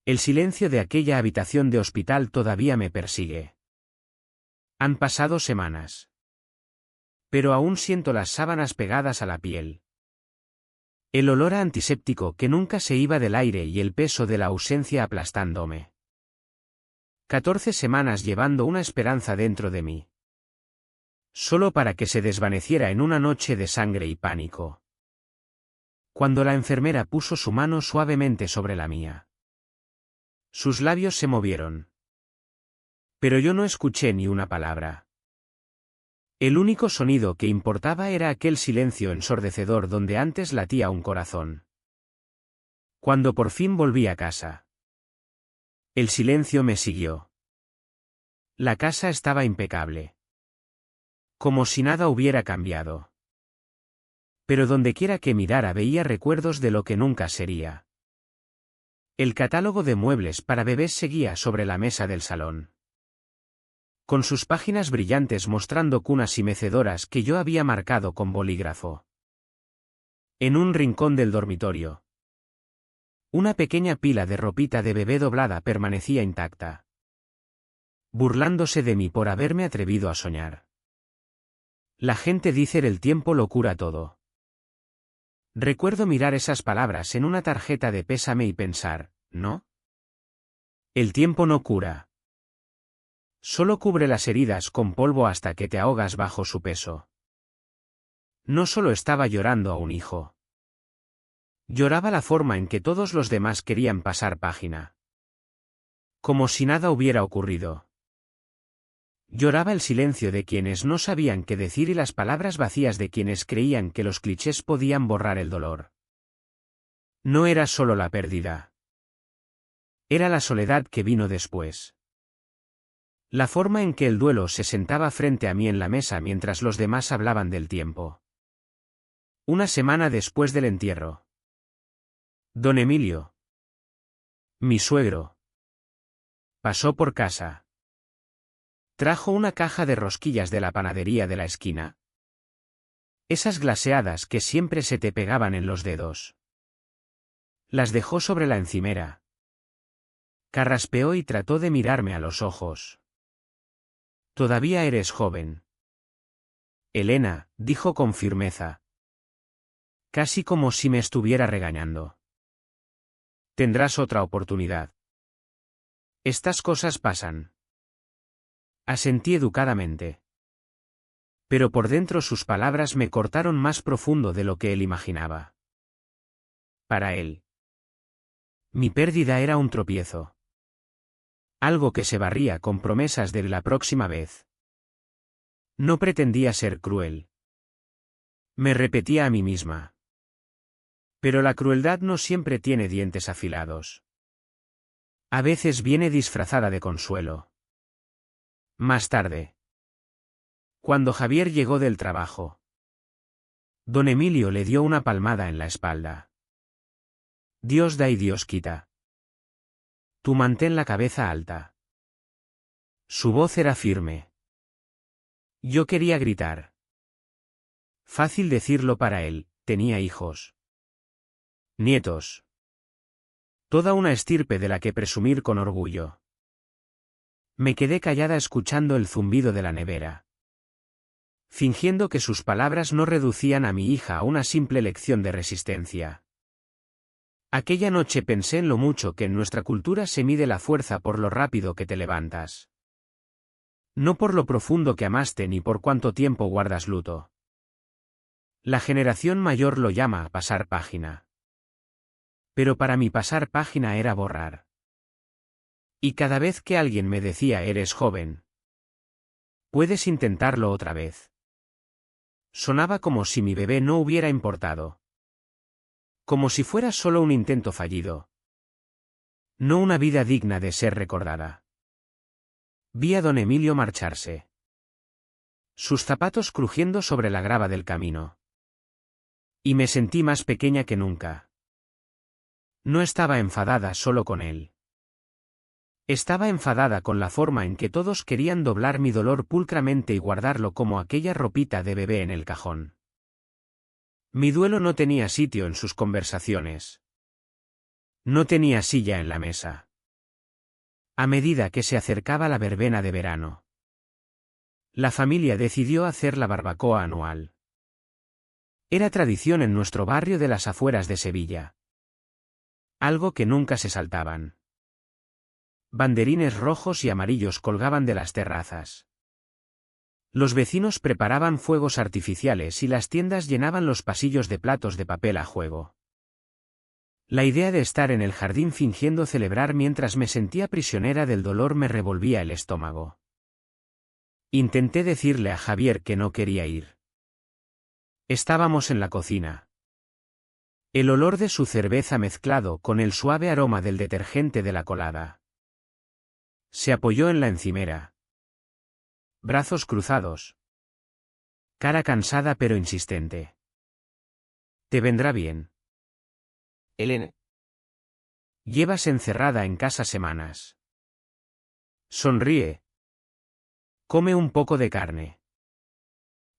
El silencio de aquella habitación de hospital todavía me persigue. Han pasado semanas. Pero aún siento las sábanas pegadas a la piel. El olor a antiséptico que nunca se iba del aire y el peso de la ausencia aplastándome. 14 semanas llevando una esperanza dentro de mí. Solo para que se desvaneciera en una noche de sangre y pánico. Cuando la enfermera puso su mano suavemente sobre la mía. Sus labios se movieron. Pero yo no escuché ni una palabra. El único sonido que importaba era aquel silencio ensordecedor donde antes latía un corazón. Cuando por fin volví a casa. El silencio me siguió. La casa estaba impecable. Como si nada hubiera cambiado. Pero dondequiera que mirara veía recuerdos de lo que nunca sería. El catálogo de muebles para bebés seguía sobre la mesa del salón. Con sus páginas brillantes mostrando cunas y mecedoras que yo había marcado con bolígrafo. En un rincón del dormitorio. Una pequeña pila de ropita de bebé doblada permanecía intacta. Burlándose de mí por haberme atrevido a soñar. La gente dice el tiempo lo cura todo. Recuerdo mirar esas palabras en una tarjeta de pésame y pensar, ¿no? El tiempo no cura. Solo cubre las heridas con polvo hasta que te ahogas bajo su peso. No solo estaba llorando a un hijo. Lloraba la forma en que todos los demás querían pasar página. Como si nada hubiera ocurrido. Lloraba el silencio de quienes no sabían qué decir y las palabras vacías de quienes creían que los clichés podían borrar el dolor. No era solo la pérdida. Era la soledad que vino después. La forma en que el duelo se sentaba frente a mí en la mesa mientras los demás hablaban del tiempo. Una semana después del entierro. Don Emilio, mi suegro, pasó por casa. Trajo una caja de rosquillas de la panadería de la esquina. Esas glaseadas que siempre se te pegaban en los dedos. Las dejó sobre la encimera. Carraspeó y trató de mirarme a los ojos. Todavía eres joven. Elena, dijo con firmeza. Casi como si me estuviera regañando. Tendrás otra oportunidad. Estas cosas pasan. Asentí educadamente. Pero por dentro sus palabras me cortaron más profundo de lo que él imaginaba. Para él. Mi pérdida era un tropiezo. Algo que se barría con promesas de la próxima vez. No pretendía ser cruel. Me repetía a mí misma. Pero la crueldad no siempre tiene dientes afilados. A veces viene disfrazada de consuelo. Más tarde. Cuando Javier llegó del trabajo. Don Emilio le dio una palmada en la espalda. Dios da y Dios quita. Tú mantén la cabeza alta. Su voz era firme. Yo quería gritar. Fácil decirlo para él, tenía hijos. Nietos. Toda una estirpe de la que presumir con orgullo. Me quedé callada escuchando el zumbido de la nevera. Fingiendo que sus palabras no reducían a mi hija a una simple lección de resistencia. Aquella noche pensé en lo mucho que en nuestra cultura se mide la fuerza por lo rápido que te levantas. No por lo profundo que amaste ni por cuánto tiempo guardas luto. La generación mayor lo llama pasar página. Pero para mí pasar página era borrar. Y cada vez que alguien me decía eres joven. Puedes intentarlo otra vez. Sonaba como si mi bebé no hubiera importado. Como si fuera solo un intento fallido. No una vida digna de ser recordada. Vi a don Emilio marcharse. Sus zapatos crujiendo sobre la grava del camino. Y me sentí más pequeña que nunca. No estaba enfadada solo con él. Estaba enfadada con la forma en que todos querían doblar mi dolor pulcramente y guardarlo como aquella ropita de bebé en el cajón. Mi duelo no tenía sitio en sus conversaciones. No tenía silla en la mesa. A medida que se acercaba la verbena de verano, la familia decidió hacer la barbacoa anual. Era tradición en nuestro barrio de las afueras de Sevilla. Algo que nunca se saltaban. Banderines rojos y amarillos colgaban de las terrazas. Los vecinos preparaban fuegos artificiales y las tiendas llenaban los pasillos de platos de papel a juego. La idea de estar en el jardín fingiendo celebrar mientras me sentía prisionera del dolor me revolvía el estómago. Intenté decirle a Javier que no quería ir. Estábamos en la cocina. El olor de su cerveza mezclado con el suave aroma del detergente de la colada. Se apoyó en la encimera. Brazos cruzados. Cara cansada pero insistente. Te vendrá bien. Elena. Llevas encerrada en casa semanas. Sonríe. Come un poco de carne.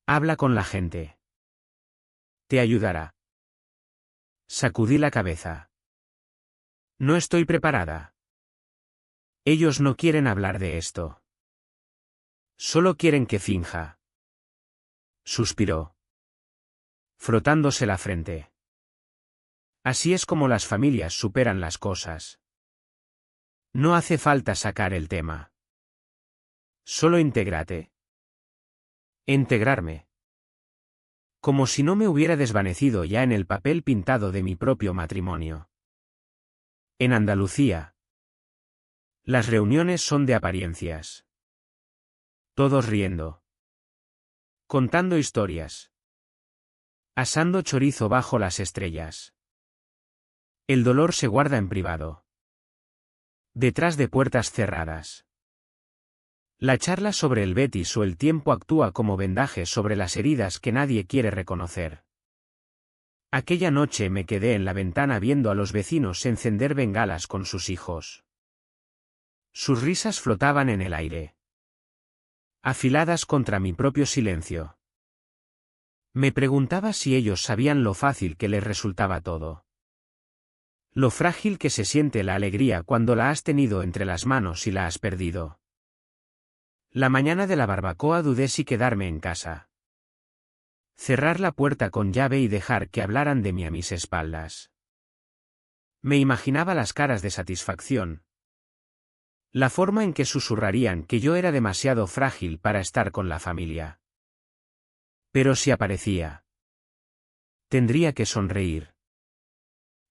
Habla con la gente. Te ayudará. Sacudí la cabeza. No estoy preparada. Ellos no quieren hablar de esto. Solo quieren que finja. Suspiró, frotándose la frente. Así es como las familias superan las cosas. No hace falta sacar el tema. Solo intégrate. Integrarme. Como si no me hubiera desvanecido ya en el papel pintado de mi propio matrimonio. En Andalucía, las reuniones son de apariencias. Todos riendo. Contando historias. Asando chorizo bajo las estrellas. El dolor se guarda en privado. Detrás de puertas cerradas. La charla sobre el Betis o el tiempo actúa como vendaje sobre las heridas que nadie quiere reconocer. Aquella noche me quedé en la ventana viendo a los vecinos encender bengalas con sus hijos. Sus risas flotaban en el aire. Afiladas contra mi propio silencio. Me preguntaba si ellos sabían lo fácil que les resultaba todo. Lo frágil que se siente la alegría cuando la has tenido entre las manos y la has perdido. La mañana de la barbacoa dudé si quedarme en casa. Cerrar la puerta con llave y dejar que hablaran de mí a mis espaldas. Me imaginaba las caras de satisfacción. La forma en que susurrarían que yo era demasiado frágil para estar con la familia. Pero si aparecía. Tendría que sonreír.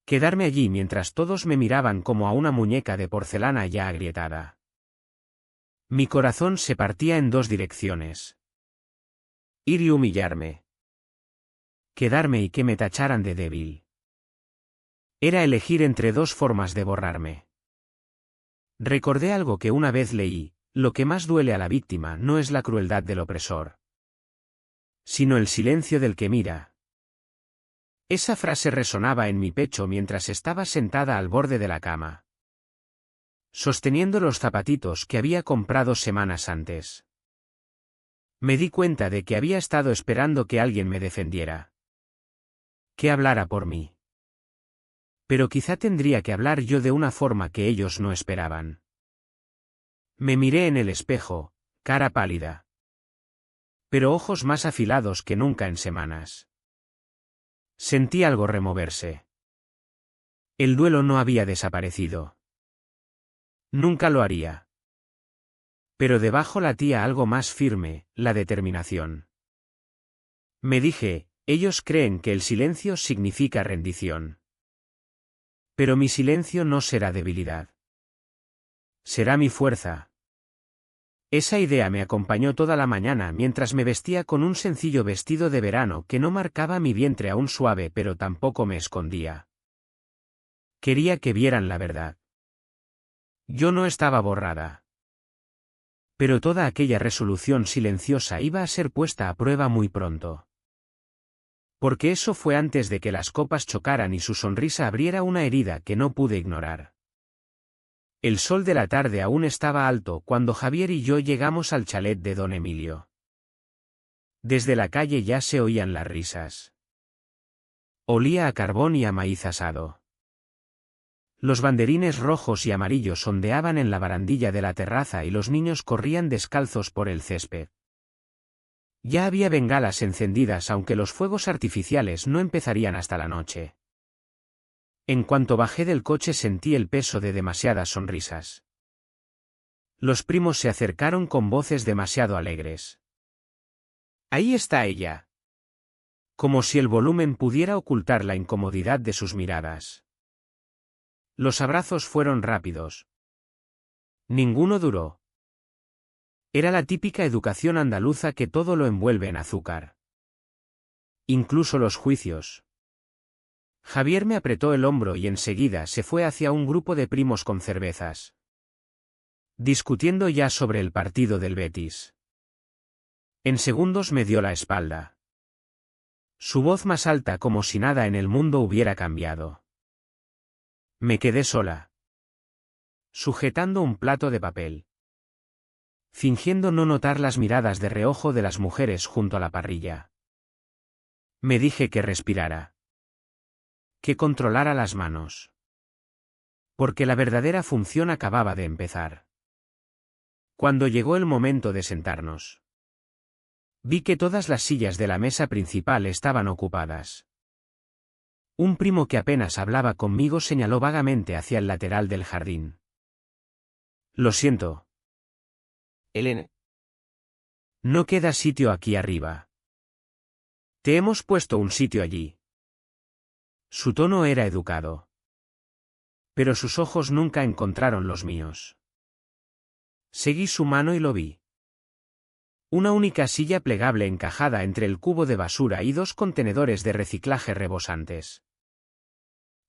Quedarme allí mientras todos me miraban como a una muñeca de porcelana ya agrietada. Mi corazón se partía en dos direcciones. Ir y humillarme. Quedarme y que me tacharan de débil. Era elegir entre dos formas de borrarme. Recordé algo que una vez leí: lo que más duele a la víctima no es la crueldad del opresor, sino el silencio del que mira. Esa frase resonaba en mi pecho mientras estaba sentada al borde de la cama, sosteniendo los zapatitos que había comprado semanas antes. Me di cuenta de que había estado esperando que alguien me defendiera. Que hablara por mí. Pero quizá tendría que hablar yo de una forma que ellos no esperaban. Me miré en el espejo, cara pálida. Pero ojos más afilados que nunca en semanas. Sentí algo removerse. El duelo no había desaparecido. Nunca lo haría. Pero debajo latía algo más firme, la determinación. Me dije, ellos creen que el silencio significa rendición. Pero mi silencio no será debilidad. Será mi fuerza. Esa idea me acompañó toda la mañana mientras me vestía con un sencillo vestido de verano que no marcaba mi vientre aún suave pero tampoco me escondía. Quería que vieran la verdad. Yo no estaba borrada. Pero toda aquella resolución silenciosa iba a ser puesta a prueba muy pronto. Porque eso fue antes de que las copas chocaran y su sonrisa abriera una herida que no pude ignorar. El sol de la tarde aún estaba alto cuando Javier y yo llegamos al chalet de don Emilio. Desde la calle ya se oían las risas. Olía a carbón y a maíz asado. Los banderines rojos y amarillos ondeaban en la barandilla de la terraza y los niños corrían descalzos por el césped. Ya había bengalas encendidas, aunque los fuegos artificiales no empezarían hasta la noche. En cuanto bajé del coche sentí el peso de demasiadas sonrisas. Los primos se acercaron con voces demasiado alegres. «Ahí está ella». Como si el volumen pudiera ocultar la incomodidad de sus miradas. Los abrazos fueron rápidos. Ninguno duró. Era la típica educación andaluza que todo lo envuelve en azúcar. Incluso los juicios. Javier me apretó el hombro y enseguida se fue hacia un grupo de primos con cervezas. Discutiendo ya sobre el partido del Betis. En segundos me dio la espalda. Su voz más alta, como si nada en el mundo hubiera cambiado. Me quedé sola. Sujetando un plato de papel. Fingiendo no notar las miradas de reojo de las mujeres junto a la parrilla. Me dije que respirara. Que controlara las manos. Porque la verdadera función acababa de empezar. Cuando llegó el momento de sentarnos. Vi que todas las sillas de la mesa principal estaban ocupadas. Un primo que apenas hablaba conmigo señaló vagamente hacia el lateral del jardín. «Lo siento. Elena. No queda sitio aquí arriba. Te hemos puesto un sitio allí». Su tono era educado. Pero sus ojos nunca encontraron los míos. Seguí su mano y lo vi. Una única silla plegable encajada entre el cubo de basura y dos contenedores de reciclaje rebosantes.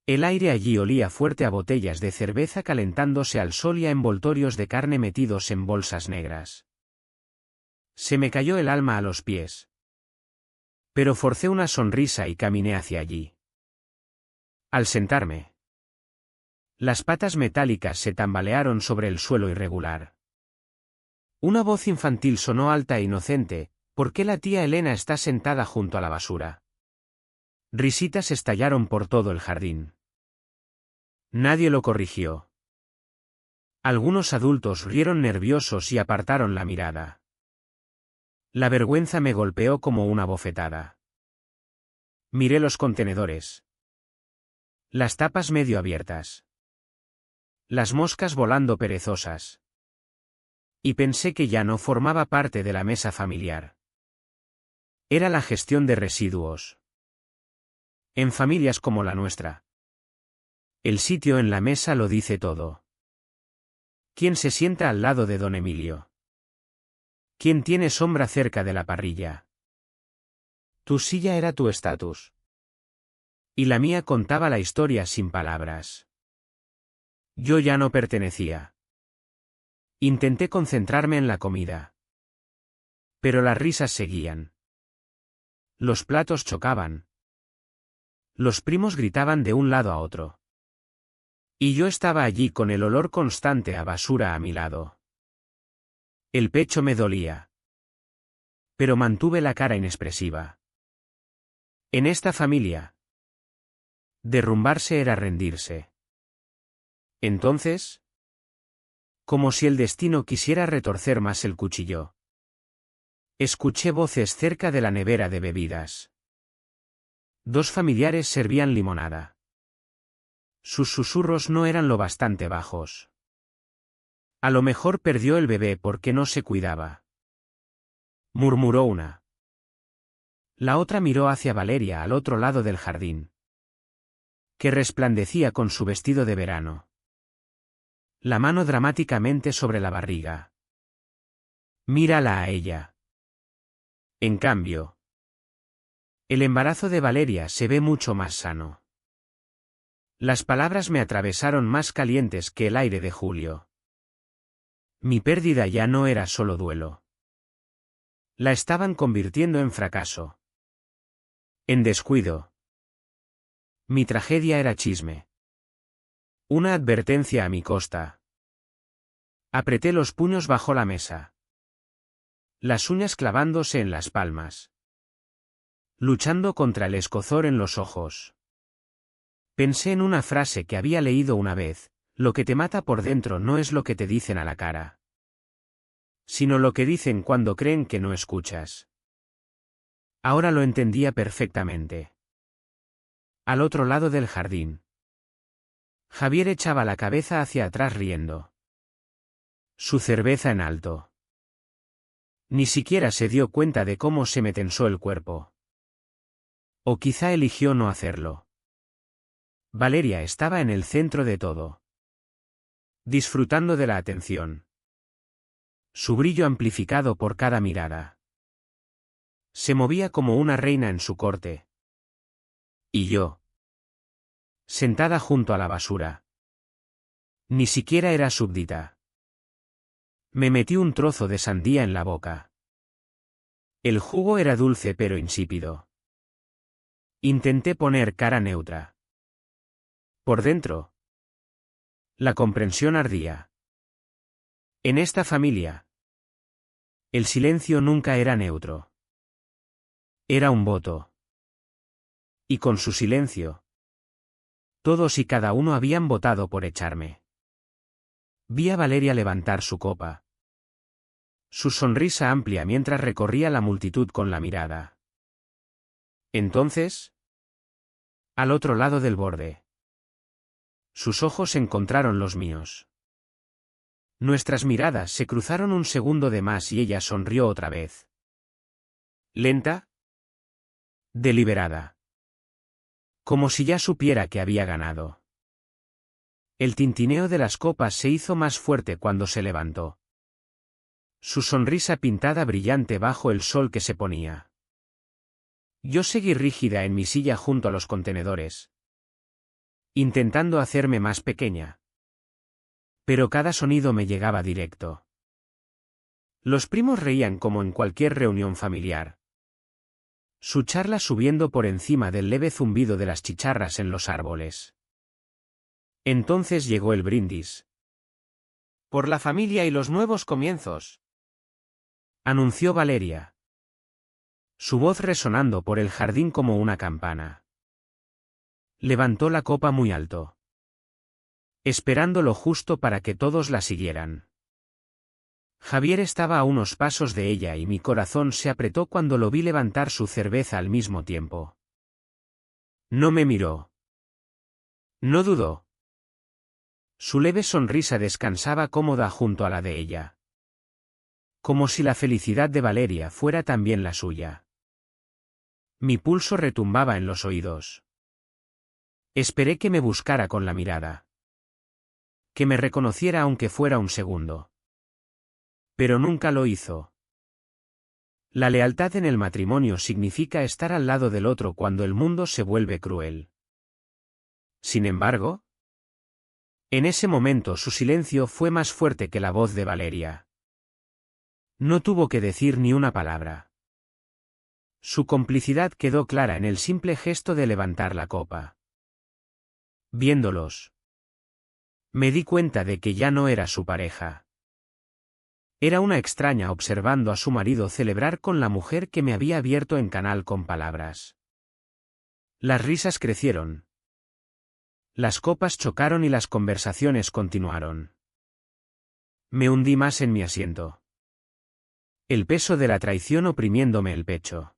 El aire allí olía fuerte a botellas de cerveza calentándose al sol y a envoltorios de carne metidos en bolsas negras. Se me cayó el alma a los pies. Pero forcé una sonrisa y caminé hacia allí. Al sentarme, las patas metálicas se tambalearon sobre el suelo irregular. Una voz infantil sonó alta e inocente: «¿Por qué la tía Elena está sentada junto a la basura?». Risitas estallaron por todo el jardín. Nadie lo corrigió. Algunos adultos rieron nerviosos y apartaron la mirada. La vergüenza me golpeó como una bofetada. Miré los contenedores. Las tapas medio abiertas. Las moscas volando perezosas. Y pensé que ya no formaba parte de la mesa familiar. Era la gestión de residuos. En familias como la nuestra, el sitio en la mesa lo dice todo. ¿Quién se sienta al lado de don Emilio? ¿Quién tiene sombra cerca de la parrilla? Tu silla era tu estatus. Y la mía contaba la historia sin palabras. Yo ya no pertenecía. Intenté concentrarme en la comida. Pero las risas seguían. Los platos chocaban. Los primos gritaban de un lado a otro. Y yo estaba allí con el olor constante a basura a mi lado. El pecho me dolía. Pero mantuve la cara inexpresiva. En esta familia, derrumbarse era rendirse. Entonces, como si el destino quisiera retorcer más el cuchillo, escuché voces cerca de la nevera de bebidas. Dos familiares servían limonada. Sus susurros no eran lo bastante bajos. A lo mejor perdió el bebé porque no se cuidaba, murmuró una. La otra miró hacia Valeria al otro lado del jardín, que resplandecía con su vestido de verano. La mano dramáticamente sobre la barriga. Mírala a ella. En cambio, el embarazo de Valeria se ve mucho más sano. Las palabras me atravesaron más calientes que el aire de julio. Mi pérdida ya no era solo duelo. La estaban convirtiendo en fracaso. En descuido. Mi tragedia era chisme. Una advertencia a mi costa. Apreté los puños bajo la mesa. Las uñas clavándose en las palmas. Luchando contra el escozor en los ojos. Pensé en una frase que había leído una vez: lo que te mata por dentro no es lo que te dicen a la cara, sino lo que dicen cuando creen que no escuchas. Ahora lo entendía perfectamente. Al otro lado del jardín, Javier echaba la cabeza hacia atrás riendo. Su cerveza en alto. Ni siquiera se dio cuenta de cómo se me tensó el cuerpo. O quizá eligió no hacerlo. Valeria estaba en el centro de todo, disfrutando de la atención. Su brillo amplificado por cada mirada. Se movía como una reina en su corte. Y yo, sentada junto a la basura. Ni siquiera era súbdita. Me metí un trozo de sandía en la boca. El jugo era dulce pero insípido. Intenté poner cara neutra. Por dentro, la comprensión ardía. En esta familia, el silencio nunca era neutro. Era un voto. Y con su silencio, todos y cada uno habían votado por echarme. Vi a Valeria levantar su copa. Su sonrisa amplia mientras recorría la multitud con la mirada. Entonces, al otro lado del borde, sus ojos encontraron los míos. Nuestras miradas se cruzaron un segundo de más y ella sonrió otra vez. Lenta, deliberada. Como si ya supiera que había ganado. El tintineo de las copas se hizo más fuerte cuando se levantó. Su sonrisa pintada brillante bajo el sol que se ponía. Yo seguí rígida en mi silla junto a los contenedores, intentando hacerme más pequeña. Pero cada sonido me llegaba directo. Los primos reían como en cualquier reunión familiar. Su charla subiendo por encima del leve zumbido de las chicharras en los árboles. Entonces llegó el brindis. Por la familia y los nuevos comienzos, anunció Valeria. Su voz resonando por el jardín como una campana. Levantó la copa muy alto, esperando lo justo para que todos la siguieran. Javier estaba a unos pasos de ella y mi corazón se apretó cuando lo vi levantar su cerveza al mismo tiempo. No me miró. No dudó. Su leve sonrisa descansaba cómoda junto a la de ella. Como si la felicidad de Valeria fuera también la suya. Mi pulso retumbaba en los oídos. Esperé que me buscara con la mirada. Que me reconociera aunque fuera un segundo. Pero nunca lo hizo. La lealtad en el matrimonio significa estar al lado del otro cuando el mundo se vuelve cruel. Sin embargo, en ese momento su silencio fue más fuerte que la voz de Valeria. No tuvo que decir ni una palabra. Su complicidad quedó clara en el simple gesto de levantar la copa. Viéndolos, me di cuenta de que ya no era su pareja. Era una extraña observando a su marido celebrar con la mujer que me había abierto en canal con palabras. Las risas crecieron. Las copas chocaron y las conversaciones continuaron. Me hundí más en mi asiento. El peso de la traición oprimiéndome el pecho.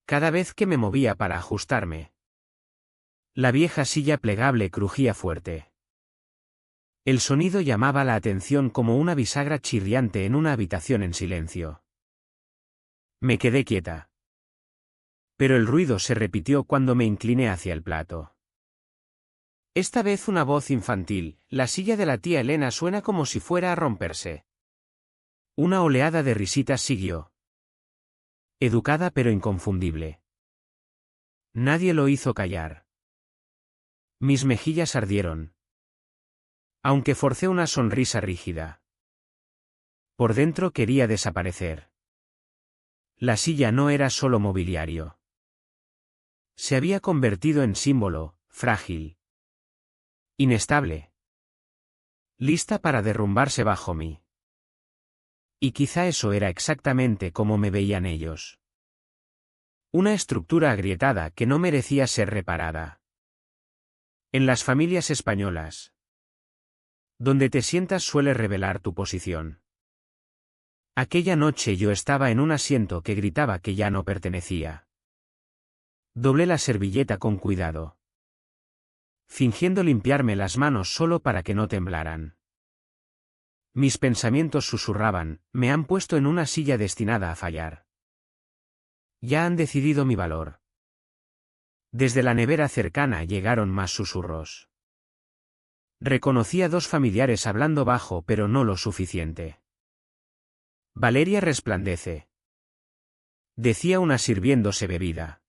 Cada vez que me movía para ajustarme, la vieja silla plegable crujía fuerte. El sonido llamaba la atención como una bisagra chirriante en una habitación en silencio. Me quedé quieta. Pero el ruido se repitió cuando me incliné hacia el plato. Esta vez una voz infantil: la silla de la tía Elena suena como si fuera a romperse. Una oleada de risitas siguió. Educada pero inconfundible. Nadie lo hizo callar. Mis mejillas ardieron. Aunque forcé una sonrisa rígida. Por dentro quería desaparecer. La silla no era solo mobiliario. Se había convertido en símbolo, frágil. Inestable. Lista para derrumbarse bajo mí. Y quizá eso era exactamente como me veían ellos. Una estructura agrietada que no merecía ser reparada. En las familias españolas. Donde te sientas suele revelar tu posición. Aquella noche yo estaba en un asiento que gritaba que ya no pertenecía. Doblé la servilleta con cuidado, fingiendo limpiarme las manos solo para que no temblaran. Mis pensamientos susurraban, me han puesto en una silla destinada a fallar. Ya han decidido mi valor. Desde la nevera cercana llegaron más susurros. Reconocí a dos familiares hablando bajo, pero no lo suficiente. Valeria resplandece, decía una sirviéndose bebida.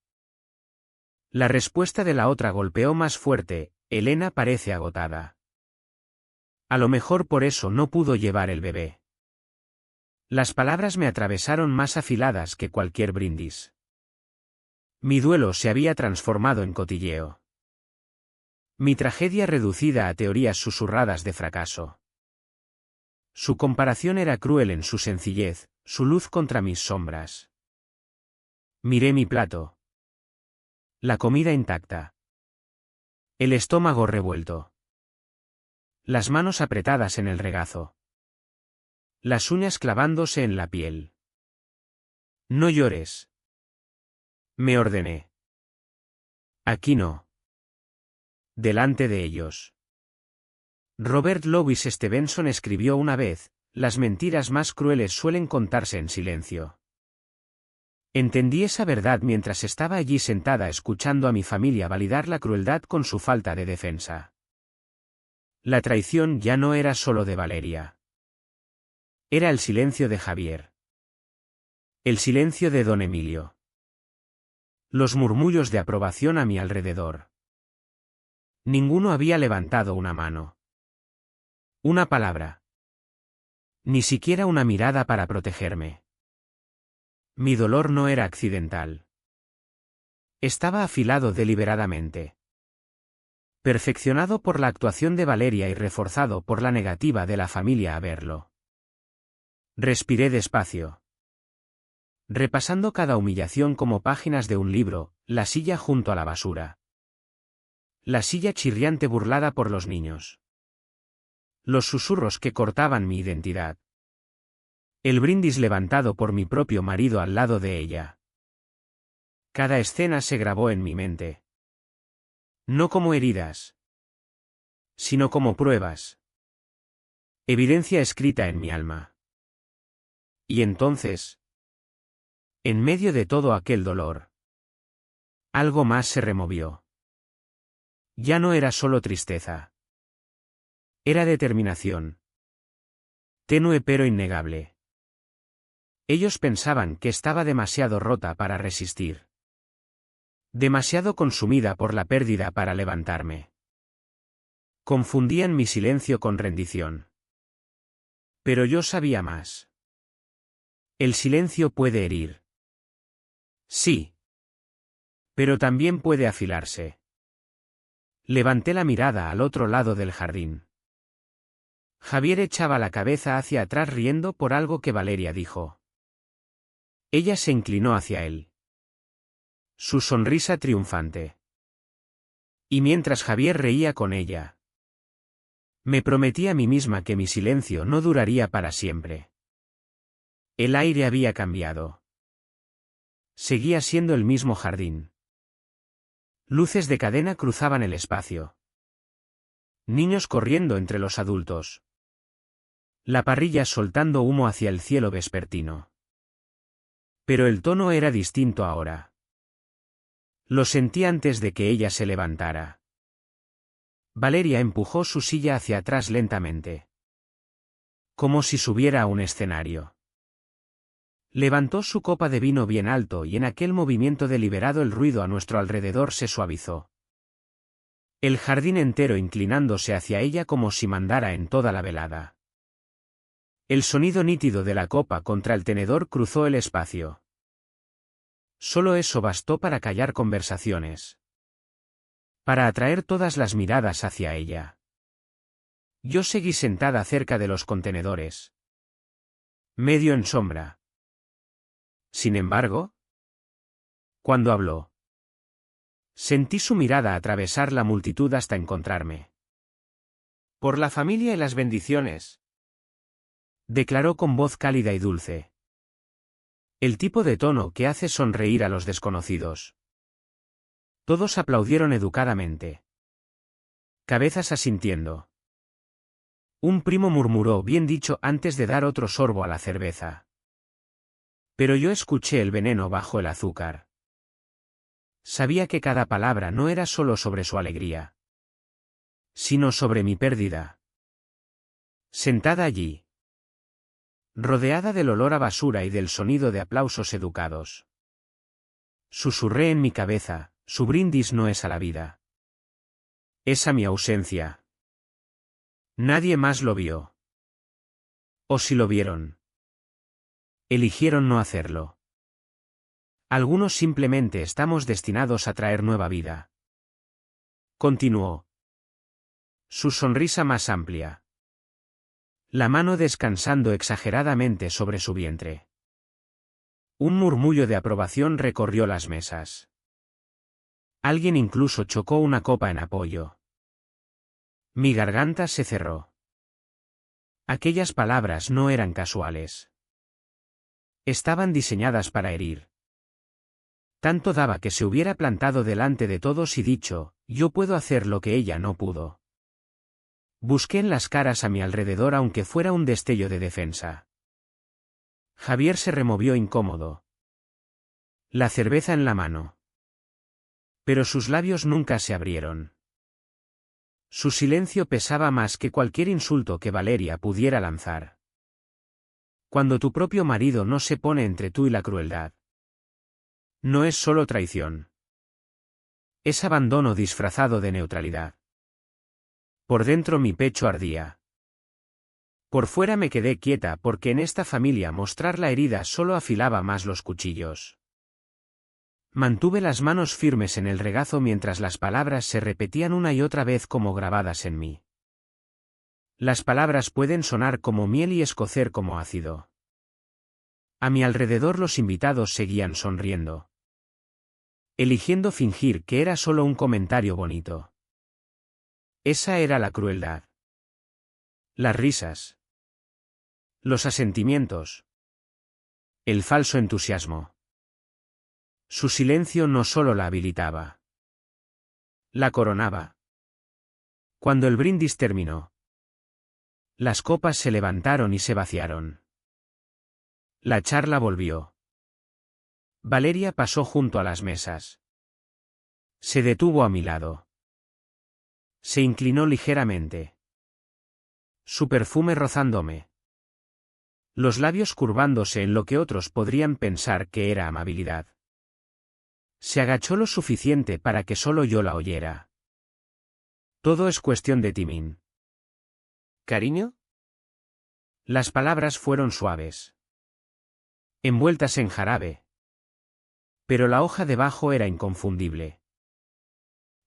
La respuesta de la otra golpeó más fuerte, Elena parece agotada. A lo mejor por eso no pudo llevar el bebé. Las palabras me atravesaron más afiladas que cualquier brindis. Mi duelo se había transformado en cotilleo. Mi tragedia reducida a teorías susurradas de fracaso. Su comparación era cruel en su sencillez, su luz contra mis sombras. Miré mi plato. La comida intacta. El estómago revuelto. Las manos apretadas en el regazo. Las uñas clavándose en la piel. No llores. Me ordené. Aquí no. Delante de ellos. Robert Louis Stevenson escribió una vez, las mentiras más crueles suelen contarse en silencio. Entendí esa verdad mientras estaba allí sentada escuchando a mi familia validar la crueldad con su falta de defensa. La traición ya no era solo de Valeria. Era el silencio de Javier. El silencio de don Emilio. Los murmullos de aprobación a mi alrededor. Ninguno había levantado una mano. Una palabra. Ni siquiera una mirada para protegerme. Mi dolor no era accidental. Estaba afilado deliberadamente. Perfeccionado por la actuación de Valeria y reforzado por la negativa de la familia a verlo. Respiré despacio. Repasando cada humillación como páginas de un libro, la silla junto a la basura. La silla chirriante burlada por los niños. Los susurros que cortaban mi identidad. El brindis levantado por mi propio marido al lado de ella. Cada escena se grabó en mi mente. No como heridas, sino como pruebas. Evidencia escrita en mi alma. Y entonces, en medio de todo aquel dolor, algo más se removió. Ya no era solo tristeza. Era determinación. Tenue pero innegable. Ellos pensaban que estaba demasiado rota para resistir. Demasiado consumida por la pérdida para levantarme. Confundían mi silencio con rendición. Pero yo sabía más. El silencio puede herir. Sí. Pero también puede afilarse. Levanté la mirada al otro lado del jardín. Javier echaba la cabeza hacia atrás riendo por algo que Valeria dijo. Ella se inclinó hacia él. Su sonrisa triunfante. Y mientras Javier reía con ella, me prometí a mí misma que mi silencio no duraría para siempre. El aire había cambiado. Seguía siendo el mismo jardín. Luces de cadena cruzaban el espacio. Niños corriendo entre los adultos. La parrilla soltando humo hacia el cielo vespertino. Pero el tono era distinto ahora. Lo sentí antes de que ella se levantara. Valeria empujó su silla hacia atrás lentamente. Como si subiera a un escenario. Levantó su copa de vino bien alto y en aquel movimiento deliberado el ruido a nuestro alrededor se suavizó. El jardín entero inclinándose hacia ella como si mandara en toda la velada. El sonido nítido de la copa contra el tenedor cruzó el espacio. Solo eso bastó para callar conversaciones. Para atraer todas las miradas hacia ella. Yo seguí sentada cerca de los contenedores. Medio en sombra. Sin embargo, cuando habló, Sentí su mirada atravesar la multitud hasta encontrarme. Por la familia y las bendiciones, Declaró con voz cálida y dulce. El tipo de tono que hace sonreír a los desconocidos. Todos aplaudieron educadamente. Cabezas asintiendo. Un primo murmuró bien dicho antes de dar otro sorbo a la cerveza. Pero yo escuché el veneno bajo el azúcar. Sabía que cada palabra no era solo sobre su alegría, sino sobre mi pérdida. Sentada allí, rodeada del olor a basura y del sonido de aplausos educados, susurré en mi cabeza, su brindis no es a la vida. Es a mi ausencia. Nadie más lo vio. O si lo vieron, eligieron no hacerlo. Algunos simplemente estamos destinados a traer nueva vida. Continuó. Su sonrisa más amplia. La mano descansando exageradamente sobre su vientre. Un murmullo de aprobación recorrió las mesas. Alguien incluso chocó una copa en apoyo. Mi garganta se cerró. Aquellas palabras no eran casuales. Estaban diseñadas para herir. Tanto daba que se hubiera plantado delante de todos y dicho, yo puedo hacer lo que ella no pudo. Busqué en las caras a mi alrededor aunque fuera un destello de defensa. Javier se removió incómodo. La cerveza en la mano. Pero sus labios nunca se abrieron. Su silencio pesaba más que cualquier insulto que Valeria pudiera lanzar. Cuando tu propio marido no se pone entre tú y la crueldad. No es solo traición. Es abandono disfrazado de neutralidad. Por dentro mi pecho ardía. Por fuera me quedé quieta porque en esta familia mostrar la herida solo afilaba más los cuchillos. Mantuve las manos firmes en el regazo mientras las palabras se repetían una y otra vez como grabadas en mí. Las palabras pueden sonar como miel y escocer como ácido. A mi alrededor los invitados seguían sonriendo. Eligiendo fingir que era solo un comentario bonito. Esa era la crueldad. Las risas. Los asentimientos. El falso entusiasmo. Su silencio no solo la habilitaba. La coronaba. Cuando el brindis terminó. Las copas se levantaron y se vaciaron. La charla volvió. Valeria pasó junto a las mesas. Se detuvo a mi lado. Se inclinó ligeramente. Su perfume rozándome. Los labios curvándose en lo que otros podrían pensar que era amabilidad. Se agachó lo suficiente para que solo yo la oyera. Todo es cuestión de timing. ¿cariño? Las palabras fueron suaves. Envueltas en jarabe. Pero la hoja debajo era inconfundible.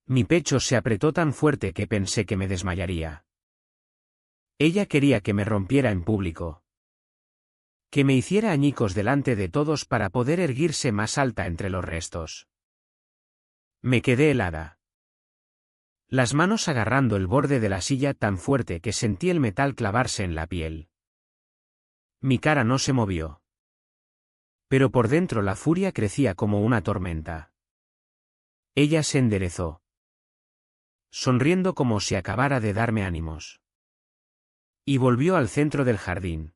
Mi pecho se apretó tan fuerte que pensé que me desmayaría. Ella quería que me rompiera en público. Que me hiciera añicos delante de todos para poder erguirse más alta entre los restos. Me quedé helada. Las manos agarrando el borde de la silla tan fuerte que sentí el metal clavarse en la piel. Mi cara no se movió. Pero por dentro la furia crecía como una tormenta. Ella se enderezó. Sonriendo como si acabara de darme ánimos. Y volvió al centro del jardín.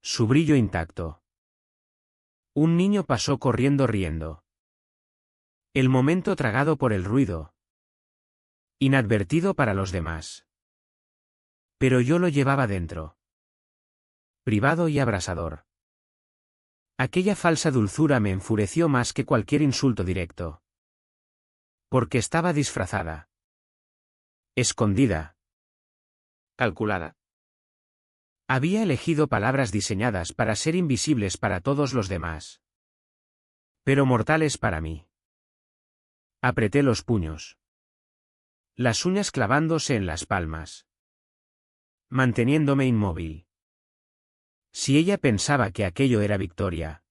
Su brillo intacto. Un niño pasó corriendo riendo. El momento tragado por el ruido. Inadvertido para los demás. Pero yo lo llevaba dentro. Privado y abrasador. Aquella falsa dulzura me enfureció más que cualquier insulto directo. Porque estaba disfrazada. Escondida. Calculada. Había elegido palabras diseñadas para ser invisibles para todos los demás. Pero mortales para mí. Apreté los puños. Las uñas clavándose en las palmas. Manteniéndome inmóvil. Si ella pensaba que aquello era victoria.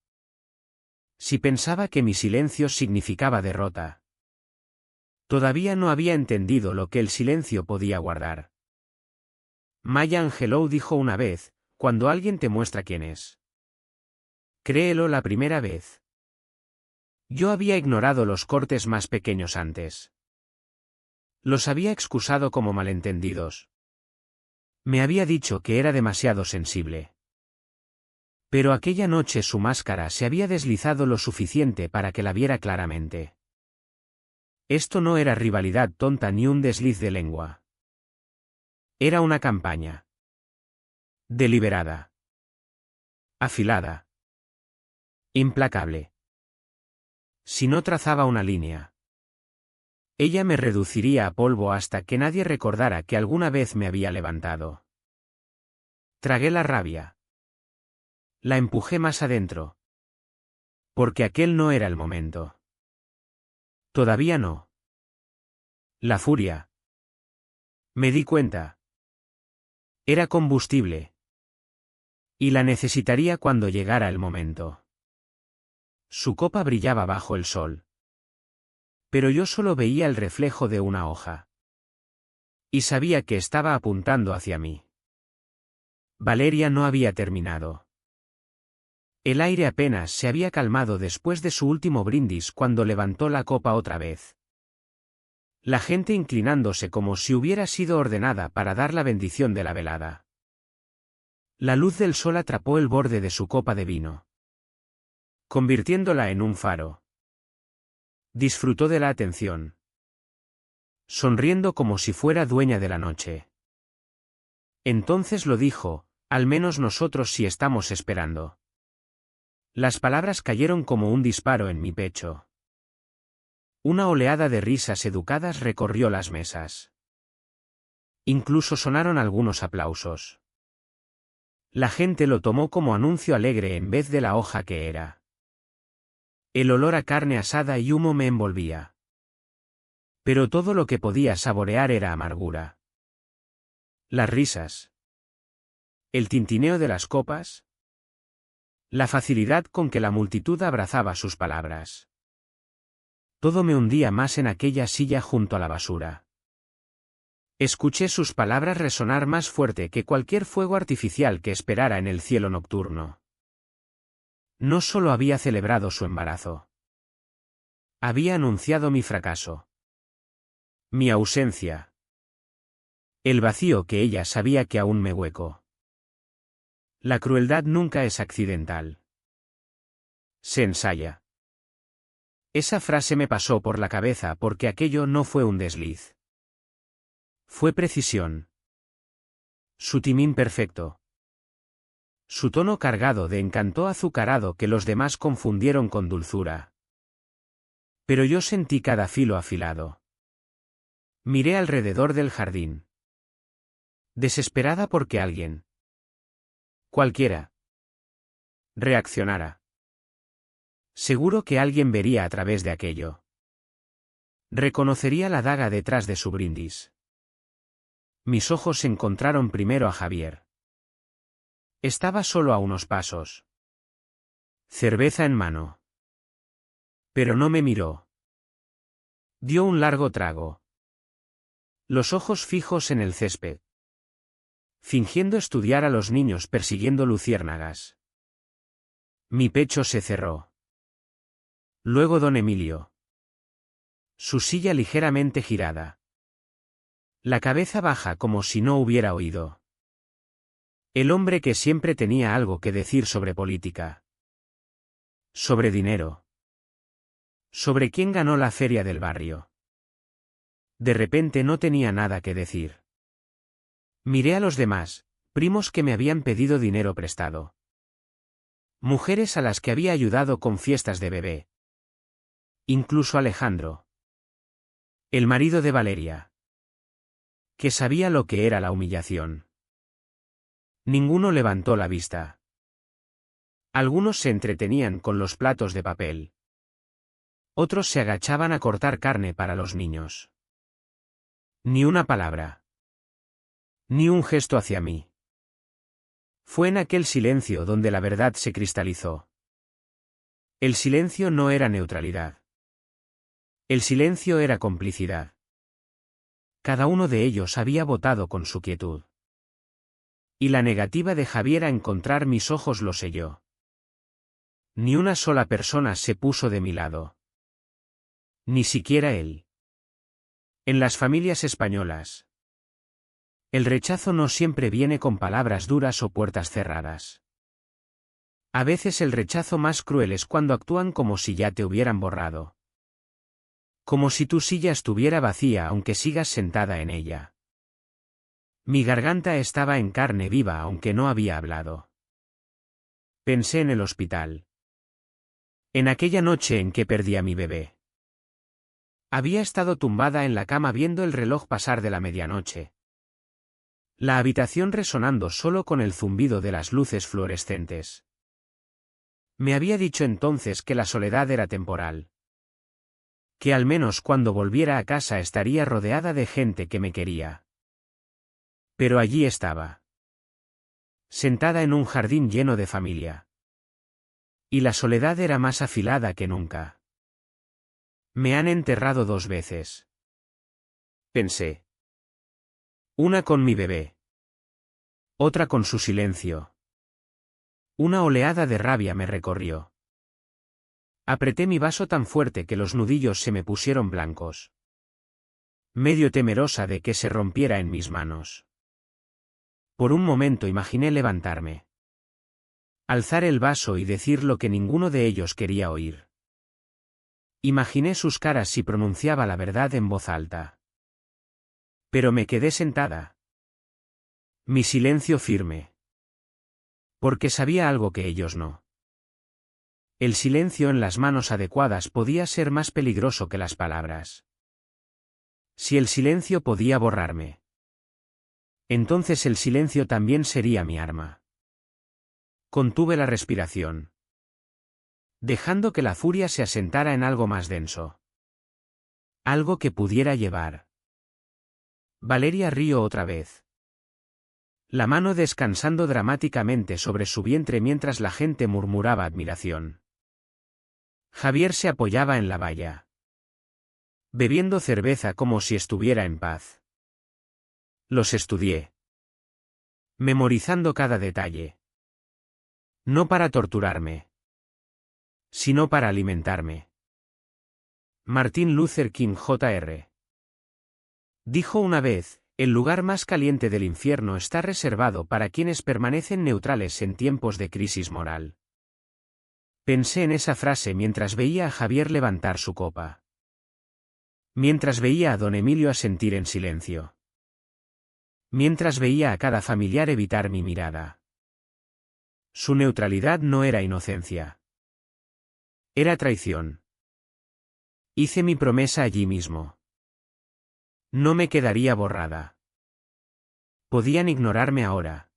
Si pensaba que mi silencio significaba derrota. Todavía no había entendido lo que el silencio podía guardar. Maya Angelou dijo una vez, cuando alguien te muestra quién es, créelo la primera vez. Yo había ignorado los cortes más pequeños antes. Los había excusado como malentendidos. Me había dicho que era demasiado sensible. Pero aquella noche su máscara se había deslizado lo suficiente para que la viera claramente. Esto no era rivalidad tonta ni un desliz de lengua. Era una campaña. Deliberada. Afilada. Implacable. Si no trazaba una línea, ella me reduciría a polvo hasta que nadie recordara que alguna vez me había levantado. Tragué la rabia. La empujé más adentro. Porque aquel no era el momento. Todavía no. La furia. Me di cuenta. Era combustible. Y la necesitaría cuando llegara el momento. Su copa brillaba bajo el sol. Pero yo solo veía el reflejo de una hoja. Y sabía que estaba apuntando hacia mí. Valeria no había terminado. El aire apenas se había calmado después de su último brindis cuando levantó la copa otra vez. La gente inclinándose como si hubiera sido ordenada para dar la bendición de la velada. La luz del sol atrapó el borde de su copa de vino, convirtiéndola en un faro. Disfrutó de la atención, sonriendo como si fuera dueña de la noche. Entonces lo dijo, al menos nosotros sí estamos esperando. Las palabras cayeron como un disparo en mi pecho. Una oleada de risas educadas recorrió las mesas. Incluso sonaron algunos aplausos. La gente lo tomó como anuncio alegre en vez de la hoja que era. El olor a carne asada y humo me envolvía. Pero todo lo que podía saborear era amargura. Las risas. El tintineo de las copas. La facilidad con que la multitud abrazaba sus palabras. Todo me hundía más en aquella silla junto a la basura. Escuché sus palabras resonar más fuerte que cualquier fuego artificial que esperara en el cielo nocturno. No solo había celebrado su embarazo. Había anunciado mi fracaso. Mi ausencia. El vacío que ella sabía que aún me hueco. La crueldad nunca es accidental. Se ensaya. Esa frase me pasó por la cabeza porque aquello no fue un desliz. Fue precisión. Su timín perfecto. Su tono cargado de encanto azucarado que los demás confundieron con dulzura. Pero yo sentí cada filo afilado. Miré alrededor del jardín. Desesperada porque alguien, cualquiera, reaccionara. Seguro que alguien vería a través de aquello. Reconocería la daga detrás de su brindis. Mis ojos encontraron primero a Javier. Estaba solo a unos pasos. Cerveza en mano. Pero no me miró. Dio un largo trago. Los ojos fijos en el césped. Fingiendo estudiar a los niños persiguiendo luciérnagas. Mi pecho se cerró. Luego don Emilio. Su silla ligeramente girada. La cabeza baja como si no hubiera oído. El hombre que siempre tenía algo que decir sobre política. Sobre dinero. Sobre quién ganó la feria del barrio. De repente no tenía nada que decir. Miré a los demás, primos que me habían pedido dinero prestado. Mujeres a las que había ayudado con fiestas de bebé. Incluso Alejandro. El marido de Valeria. Que sabía lo que era la humillación. Ninguno levantó la vista. Algunos se entretenían con los platos de papel. Otros se agachaban a cortar carne para los niños. Ni una palabra. Ni un gesto hacia mí. Fue en aquel silencio donde la verdad se cristalizó. El silencio no era neutralidad. El silencio era complicidad. Cada uno de ellos había votado con su quietud. Y la negativa de Javier a encontrar mis ojos lo selló. Ni una sola persona se puso de mi lado. Ni siquiera él. En las familias españolas, el rechazo no siempre viene con palabras duras o puertas cerradas. A veces el rechazo más cruel es cuando actúan como si ya te hubieran borrado. Como si tu silla estuviera vacía aunque sigas sentada en ella. Mi garganta estaba en carne viva aunque no había hablado. Pensé en el hospital. En aquella noche en que perdí a mi bebé. Había estado tumbada en la cama viendo el reloj pasar de la medianoche. La habitación resonando solo con el zumbido de las luces fluorescentes. Me había dicho entonces que la soledad era temporal. Que al menos cuando volviera a casa estaría rodeada de gente que me quería. Pero allí estaba. Sentada en un jardín lleno de familia. Y la soledad era más afilada que nunca. Me han enterrado 2 veces. Pensé. Una con mi bebé. Otra con su silencio. Una oleada de rabia me recorrió. Apreté mi vaso tan fuerte que los nudillos se me pusieron blancos. Medio temerosa de que se rompiera en mis manos. Por un momento imaginé levantarme. Alzar el vaso y decir lo que ninguno de ellos quería oír. Imaginé sus caras si pronunciaba la verdad en voz alta. Pero me quedé sentada. Mi silencio firme. Porque sabía algo que ellos no. El silencio en las manos adecuadas podía ser más peligroso que las palabras. Si el silencio podía borrarme, entonces el silencio también sería mi arma. Contuve la respiración, dejando que la furia se asentara en algo más denso. Algo que pudiera llevar. Valeria rió otra vez. La mano descansando dramáticamente sobre su vientre mientras la gente murmuraba admiración. Javier se apoyaba en la valla, bebiendo cerveza como si estuviera en paz. Los estudié, memorizando cada detalle. No para torturarme, sino para alimentarme. Martin Luther King Jr. dijo una vez: el lugar más caliente del infierno está reservado para quienes permanecen neutrales en tiempos de crisis moral. Pensé en esa frase mientras veía a Javier levantar su copa. Mientras veía a don Emilio asentir en silencio. Mientras veía a cada familiar evitar mi mirada. Su neutralidad no era inocencia. Era traición. Hice mi promesa allí mismo. No me quedaría borrada. Podían ignorarme ahora.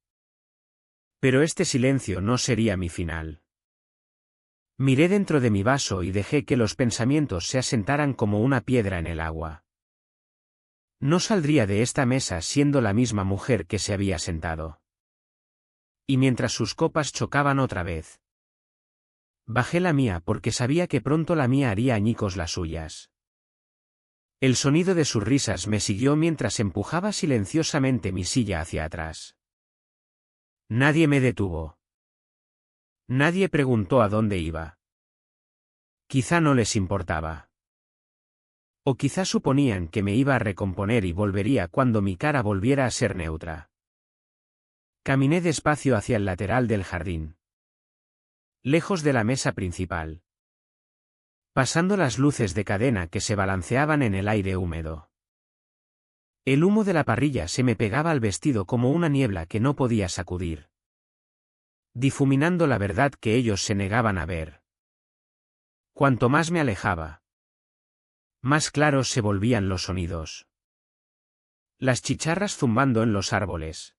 Pero este silencio no sería mi final. Miré dentro de mi vaso y dejé que los pensamientos se asentaran como una piedra en el agua. No saldría de esta mesa siendo la misma mujer que se había sentado. Y mientras sus copas chocaban otra vez, bajé la mía porque sabía que pronto la mía haría añicos las suyas. El sonido de sus risas me siguió mientras empujaba silenciosamente mi silla hacia atrás. Nadie me detuvo. Nadie preguntó a dónde iba. Quizá no les importaba. O quizá suponían que me iba a recomponer y volvería cuando mi cara volviera a ser neutra. Caminé despacio hacia el lateral del jardín. Lejos de la mesa principal. Pasando las luces de cadena que se balanceaban en el aire húmedo. El humo de la parrilla se me pegaba al vestido como una niebla que no podía sacudir. Difuminando la verdad que ellos se negaban a ver. Cuanto más me alejaba, más claros se volvían los sonidos. Las chicharras zumbando en los árboles.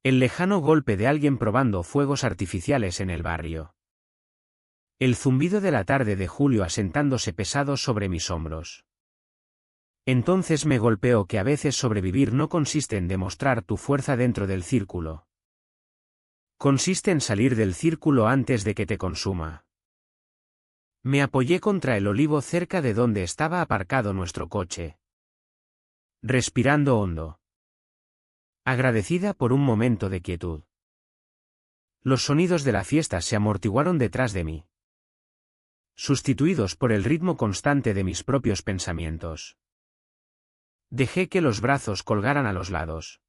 El lejano golpe de alguien probando fuegos artificiales en el barrio. El zumbido de la tarde de julio asentándose pesado sobre mis hombros. Entonces me golpeó que a veces sobrevivir no consiste en demostrar tu fuerza dentro del círculo. Consiste en salir del círculo antes de que te consuma. Me apoyé contra el olivo cerca de donde estaba aparcado nuestro coche. Respirando hondo. Agradecida por un momento de quietud. Los sonidos de la fiesta se amortiguaron detrás de mí, sustituidos por el ritmo constante de mis propios pensamientos. Dejé que los brazos colgaran a los lados.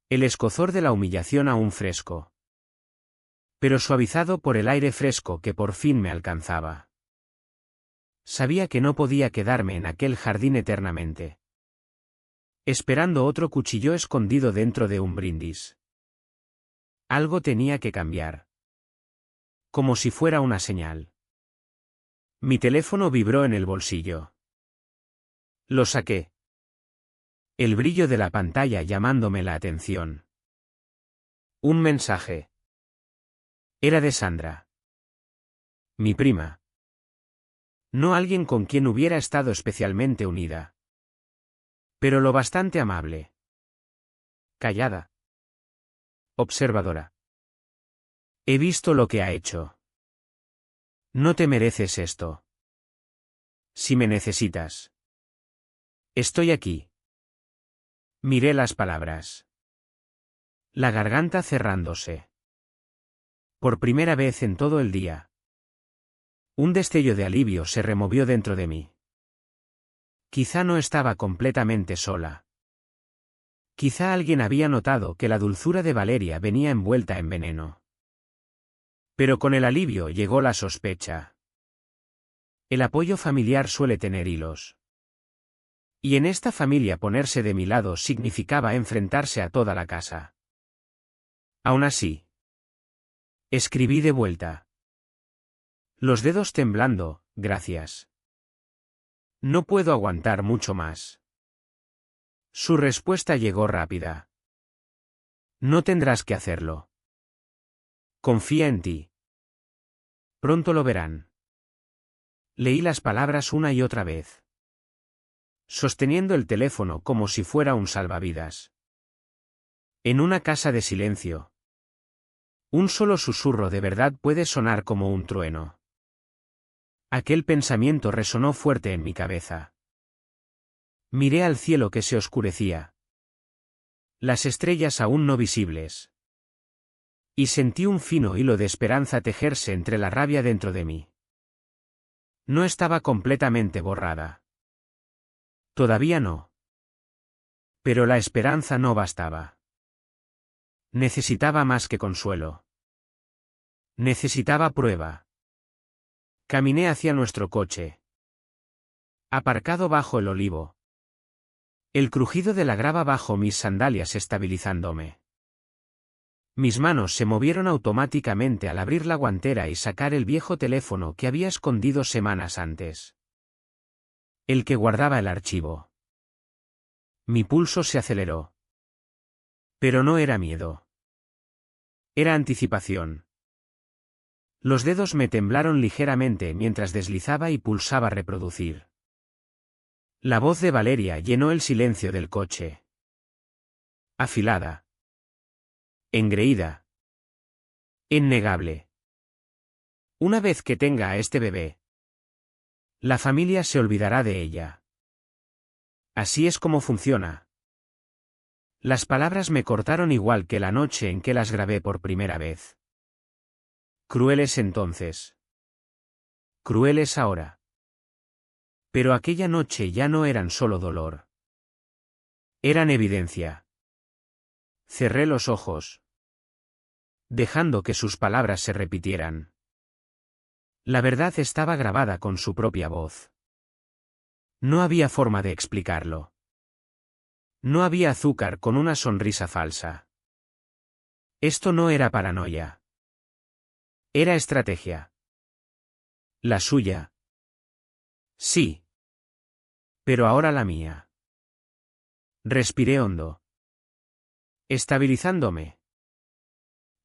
El escozor de la humillación aún fresco, pero suavizado por el aire fresco que por fin me alcanzaba. Sabía que no podía quedarme en aquel jardín eternamente, esperando otro cuchillo escondido dentro de un brindis. Algo tenía que cambiar. Como si fuera una señal. Mi teléfono vibró en el bolsillo. Lo saqué. El brillo de la pantalla llamándome la atención. Un mensaje. Era de Sandra. Mi prima. No alguien con quien hubiera estado especialmente unida. Pero lo bastante amable. Callada. Observadora. He visto lo que ha hecho. No te mereces esto. Si me necesitas. Estoy aquí. Miré las palabras. La garganta cerrándose. Por primera vez en todo el día. Un destello de alivio se removió dentro de mí. Quizá no estaba completamente sola. Quizá alguien había notado que la dulzura de Valeria venía envuelta en veneno. Pero con el alivio llegó la sospecha. El apoyo familiar suele tener hilos. Y en esta familia ponerse de mi lado significaba enfrentarse a toda la casa. Aún así. Escribí de vuelta. Los dedos temblando, gracias. No puedo aguantar mucho más. Su respuesta llegó rápida. No tendrás que hacerlo. Confía en ti. Pronto lo verán. Leí las palabras una y otra vez, sosteniendo el teléfono como si fuera un salvavidas. En una casa de silencio. Un solo susurro de verdad puede sonar como un trueno. Aquel pensamiento resonó fuerte en mi cabeza. Miré al cielo que se oscurecía. Las estrellas aún no visibles. Y sentí un fino hilo de esperanza tejerse entre la rabia dentro de mí. No estaba completamente borrada. Todavía no. Pero la esperanza no bastaba. Necesitaba más que consuelo. Necesitaba prueba. Caminé hacia nuestro coche, aparcado bajo el olivo. El crujido de la grava bajo mis sandalias estabilizándome. Mis manos se movieron automáticamente al abrir la guantera y sacar el viejo teléfono que había escondido semanas antes. El que guardaba el archivo. Mi pulso se aceleró. Pero no era miedo. Era anticipación. Los dedos me temblaron ligeramente mientras deslizaba y pulsaba reproducir. La voz de Valeria llenó el silencio del coche. Afilada. Engreída. Innegable. Una vez que tenga a este bebé, la familia se olvidará de ella. Así es como funciona. Las palabras me cortaron igual que la noche en que las grabé por primera vez. Crueles entonces. Crueles ahora. Pero aquella noche ya no eran solo dolor. Eran evidencia. Cerré los ojos, dejando que sus palabras se repitieran. La verdad estaba grabada con su propia voz. No había forma de explicarlo. No había azúcar con una sonrisa falsa. Esto no era paranoia. Era estrategia. La suya. Sí. Pero ahora la mía. Respiré hondo, estabilizándome.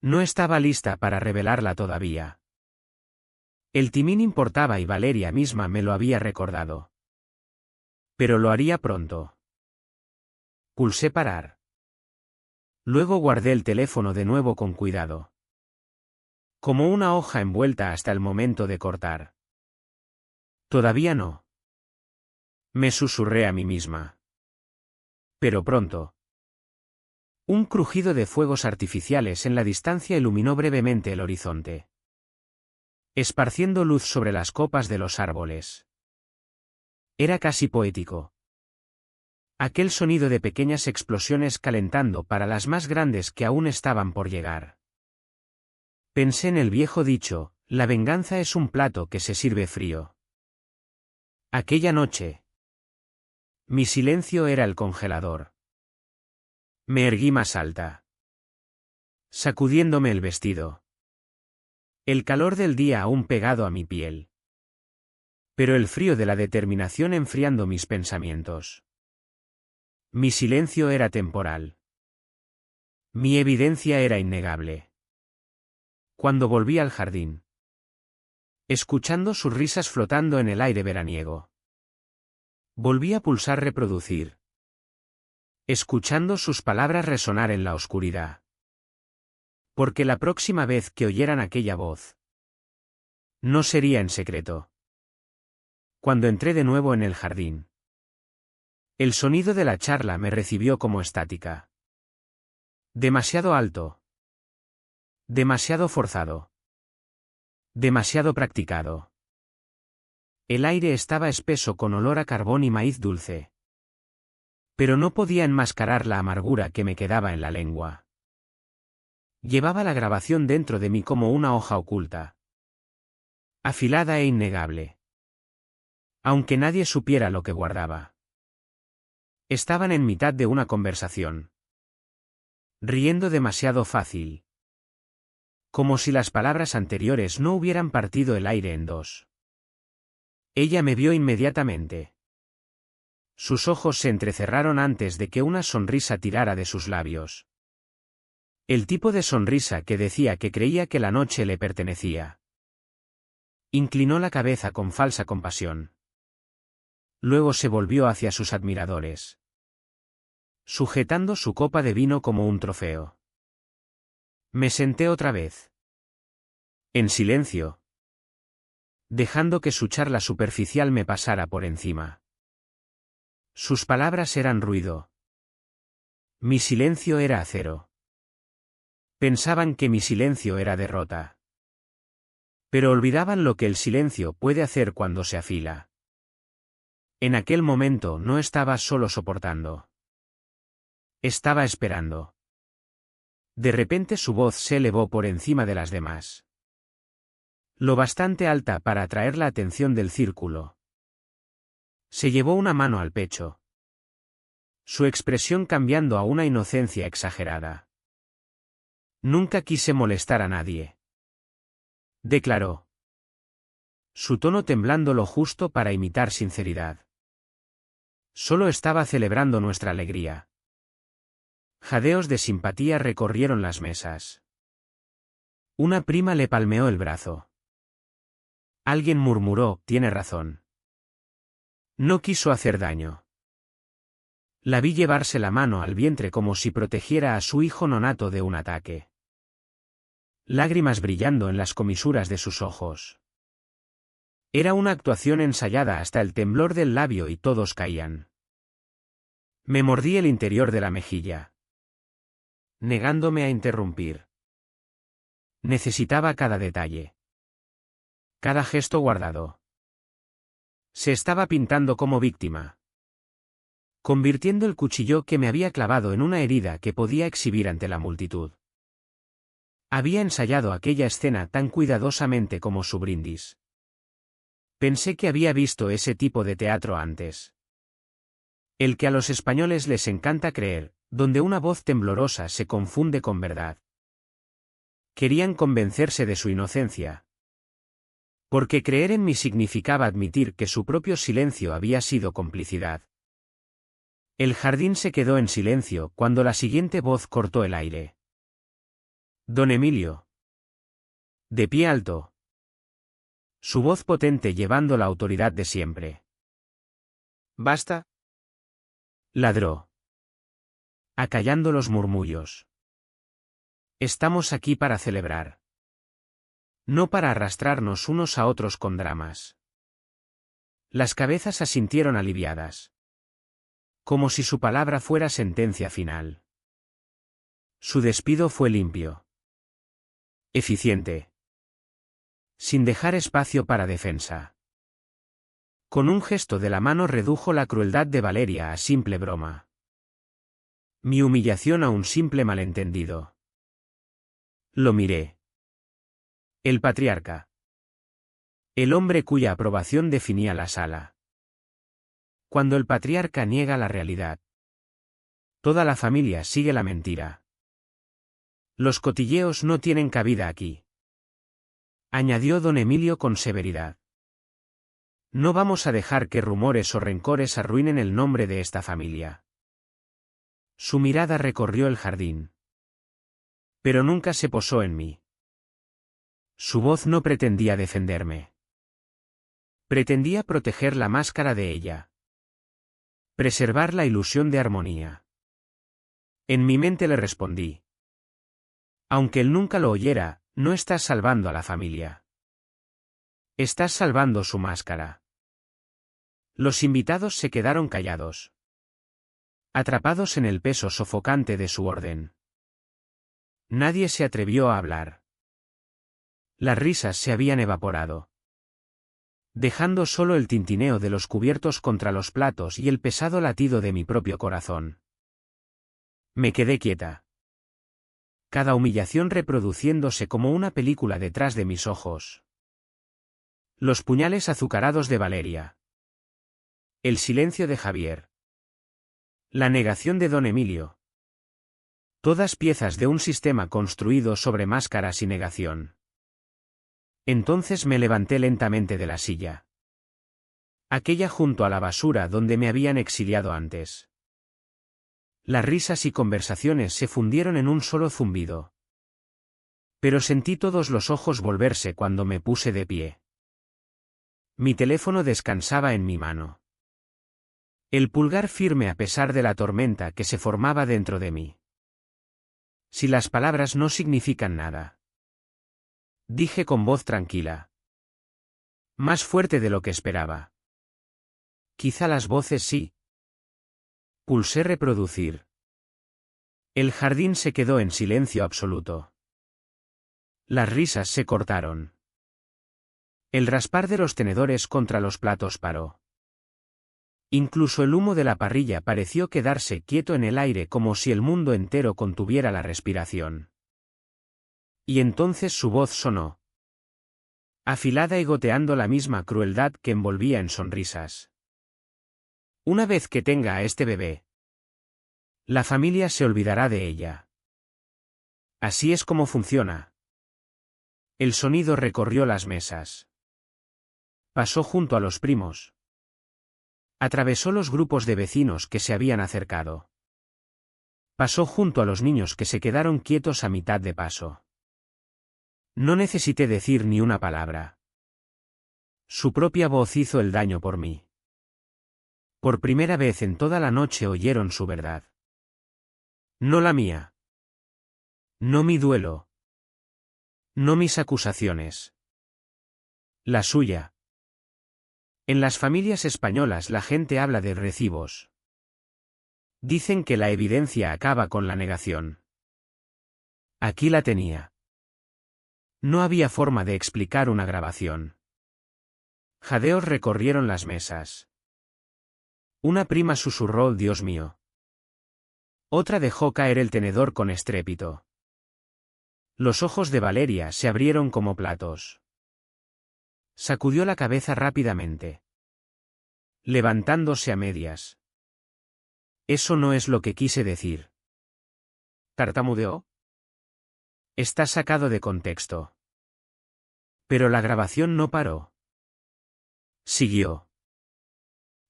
No estaba lista para revelarla todavía. El timín importaba y Valeria misma me lo había recordado. Pero lo haría pronto. Pulsé parar. Luego guardé el teléfono de nuevo con cuidado. Como una hoja envuelta hasta el momento de cortar. Todavía no. Me susurré a mí misma. Pero pronto. Un crujido de fuegos artificiales en la distancia iluminó brevemente el horizonte, esparciendo luz sobre las copas de los árboles. Era casi poético. Aquel sonido de pequeñas explosiones calentando para las más grandes que aún estaban por llegar. Pensé en el viejo dicho, la venganza es un plato que se sirve frío. Aquella noche. Mi silencio era el congelador. Me erguí más alta, sacudiéndome el vestido. El calor del día aún pegado a mi piel. Pero el frío de la determinación enfriando mis pensamientos. Mi silencio era temporal. Mi evidencia era innegable. Cuando volví al jardín, escuchando sus risas flotando en el aire veraniego, volví a pulsar reproducir, escuchando sus palabras resonar en la oscuridad. Porque la próxima vez que oyeran aquella voz, no sería en secreto. Cuando entré de nuevo en el jardín, el sonido de la charla me recibió como estática. Demasiado alto. Demasiado forzado. Demasiado practicado. El aire estaba espeso con olor a carbón y maíz dulce. Pero no podía enmascarar la amargura que me quedaba en la lengua. Llevaba la grabación dentro de mí como una hoja oculta. Afilada e innegable. Aunque nadie supiera lo que guardaba. Estaban en mitad de una conversación. Riendo demasiado fácil. Como si las palabras anteriores no hubieran partido el aire en dos. Ella me vio inmediatamente. Sus ojos se entrecerraron antes de que una sonrisa tirara de sus labios. El tipo de sonrisa que decía que creía que la noche le pertenecía. Inclinó la cabeza con falsa compasión. Luego se volvió hacia sus admiradores, sujetando su copa de vino como un trofeo. Me senté otra vez. En silencio. Dejando que su charla superficial me pasara por encima. Sus palabras eran ruido. Mi silencio era acero. Pensaban que mi silencio era derrota. Pero olvidaban lo que el silencio puede hacer cuando se afila. En aquel momento no estaba solo soportando. Estaba esperando. De repente su voz se elevó por encima de las demás. Lo bastante alta para atraer la atención del círculo. Se llevó una mano al pecho. Su expresión cambiando a una inocencia exagerada. Nunca quise molestar a nadie, declaró. Su tono temblando lo justo para imitar sinceridad. Solo estaba celebrando nuestra alegría. Jadeos de simpatía recorrieron las mesas. Una prima le palmeó el brazo. Alguien murmuró, tiene razón. No quiso hacer daño. La vi llevarse la mano al vientre como si protegiera a su hijo nonato de un ataque. Lágrimas brillando en las comisuras de sus ojos. Era una actuación ensayada hasta el temblor del labio y todos caían. Me mordí el interior de la mejilla, negándome a interrumpir. Necesitaba cada detalle. Cada gesto guardado. Se estaba pintando como víctima. Convirtiendo el cuchillo que me había clavado en una herida que podía exhibir ante la multitud. Había ensayado aquella escena tan cuidadosamente como su brindis. Pensé que había visto ese tipo de teatro antes. El que a los españoles les encanta creer, donde una voz temblorosa se confunde con verdad. Querían convencerse de su inocencia. Porque creer en mí significaba admitir que su propio silencio había sido complicidad. El jardín se quedó en silencio cuando la siguiente voz cortó el aire. Don Emilio. De pie alto. Su voz potente llevando la autoridad de siempre. ¿Basta? Ladró. Acallando los murmullos. Estamos aquí para celebrar. No para arrastrarnos unos a otros con dramas. Las cabezas asintieron aliviadas. Como si su palabra fuera sentencia final. Su despido fue limpio. Eficiente. Sin dejar espacio para defensa. Con un gesto de la mano redujo la crueldad de Valeria a simple broma. Mi humillación a un simple malentendido. Lo miré. El patriarca. El hombre cuya aprobación definía la sala. Cuando el patriarca niega la realidad. Toda la familia sigue la mentira. Los cotilleos no tienen cabida aquí. Añadió don Emilio con severidad. No vamos a dejar que rumores o rencores arruinen el nombre de esta familia. Su mirada recorrió el jardín. Pero nunca se posó en mí. Su voz no pretendía defenderme. Pretendía proteger la máscara de ella. Preservar la ilusión de armonía. En mi mente le respondí. Aunque él nunca lo oyera, no estás salvando a la familia. Estás salvando su máscara. Los invitados se quedaron callados. Atrapados en el peso sofocante de su orden. Nadie se atrevió a hablar. Las risas se habían evaporado. Dejando solo el tintineo de los cubiertos contra los platos y el pesado latido de mi propio corazón. Me quedé quieta. Cada humillación reproduciéndose como una película detrás de mis ojos. Los puñales azucarados de Valeria. El silencio de Javier. La negación de don Emilio. Todas piezas de un sistema construido sobre máscaras y negación. Entonces me levanté lentamente de la silla. Aquella junto a la basura donde me habían exiliado antes. Las risas y conversaciones se fundieron en un solo zumbido. Pero sentí todos los ojos volverse cuando me puse de pie. Mi teléfono descansaba en mi mano. El pulgar firme a pesar de la tormenta que se formaba dentro de mí. Si las palabras no significan nada. Dije con voz tranquila. Más fuerte de lo que esperaba. Quizá las voces sí. Pulsé reproducir. El jardín se quedó en silencio absoluto. Las risas se cortaron. El raspar de los tenedores contra los platos paró. Incluso el humo de la parrilla pareció quedarse quieto en el aire como si el mundo entero contuviera la respiración. Y entonces su voz sonó. Afilada y goteando la misma crueldad que envolvía en sonrisas. Una vez que tenga a este bebé, la familia se olvidará de ella. Así es como funciona. El sonido recorrió las mesas. Pasó junto a los primos. Atravesó los grupos de vecinos que se habían acercado. Pasó junto a los niños que se quedaron quietos a mitad de paso. No necesité decir ni una palabra. Su propia voz hizo el daño por mí. Por primera vez en toda la noche oyeron su verdad. No la mía. No mi duelo. No mis acusaciones. La suya. En las familias españolas la gente habla de recibos. Dicen que la evidencia acaba con la negación. Aquí la tenía. No había forma de explicar una grabación. Jadeos recorrieron las mesas. Una prima susurró «Dios mío». Otra dejó caer el tenedor con estrépito. Los ojos de Valeria se abrieron como platos. Sacudió la cabeza rápidamente. Levantándose a medias. Eso no es lo que quise decir. ¿Tartamudeó? Está sacado de contexto. Pero la grabación no paró. Siguió.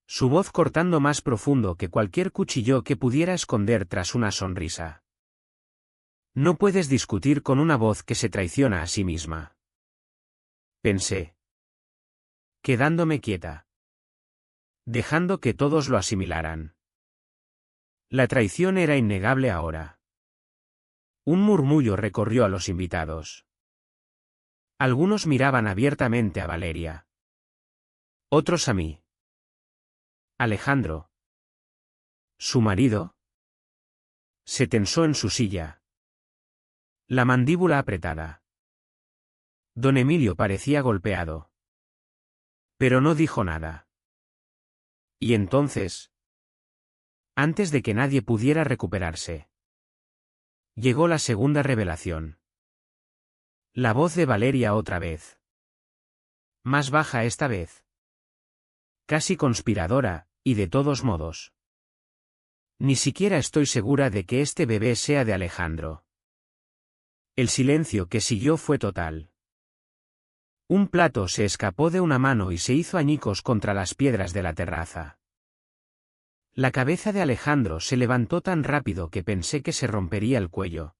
Su voz cortando más profundo que cualquier cuchillo que pudiera esconder tras una sonrisa. No puedes discutir con una voz que se traiciona a sí misma. Pensé. Quedándome quieta. Dejando que todos lo asimilaran. La traición era innegable ahora. Un murmullo recorrió a los invitados. Algunos miraban abiertamente a Valeria. Otros a mí. Alejandro. ¿Su marido? Se tensó en su silla. La mandíbula apretada. Don Emilio parecía golpeado. Pero no dijo nada. Y entonces, antes de que nadie pudiera recuperarse, llegó la segunda revelación. La voz de Valeria otra vez. Más baja esta vez. Casi conspiradora, y de todos modos. Ni siquiera estoy segura de que este bebé sea de Alejandro. El silencio que siguió fue total. Un plato se escapó de una mano y se hizo añicos contra las piedras de la terraza. La cabeza de Alejandro se levantó tan rápido que pensé que se rompería el cuello.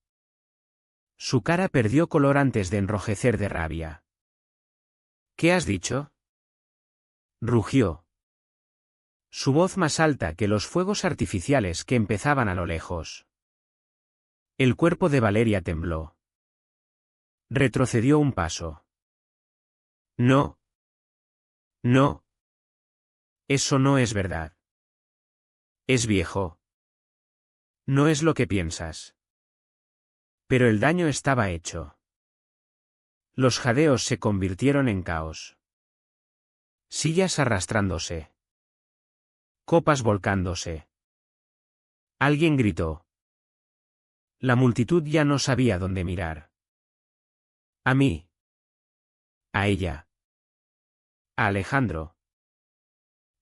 Su cara perdió color antes de enrojecer de rabia. ¿Qué has dicho? Rugió. Su voz más alta que los fuegos artificiales que empezaban a lo lejos. El cuerpo de Valeria tembló. Retrocedió un paso. No. No. Eso no es verdad. Es viejo. No es lo que piensas. Pero el daño estaba hecho. Los jadeos se convirtieron en caos. Sillas arrastrándose. Copas volcándose. Alguien gritó. La multitud ya no sabía dónde mirar. A mí. A ella. A Alejandro.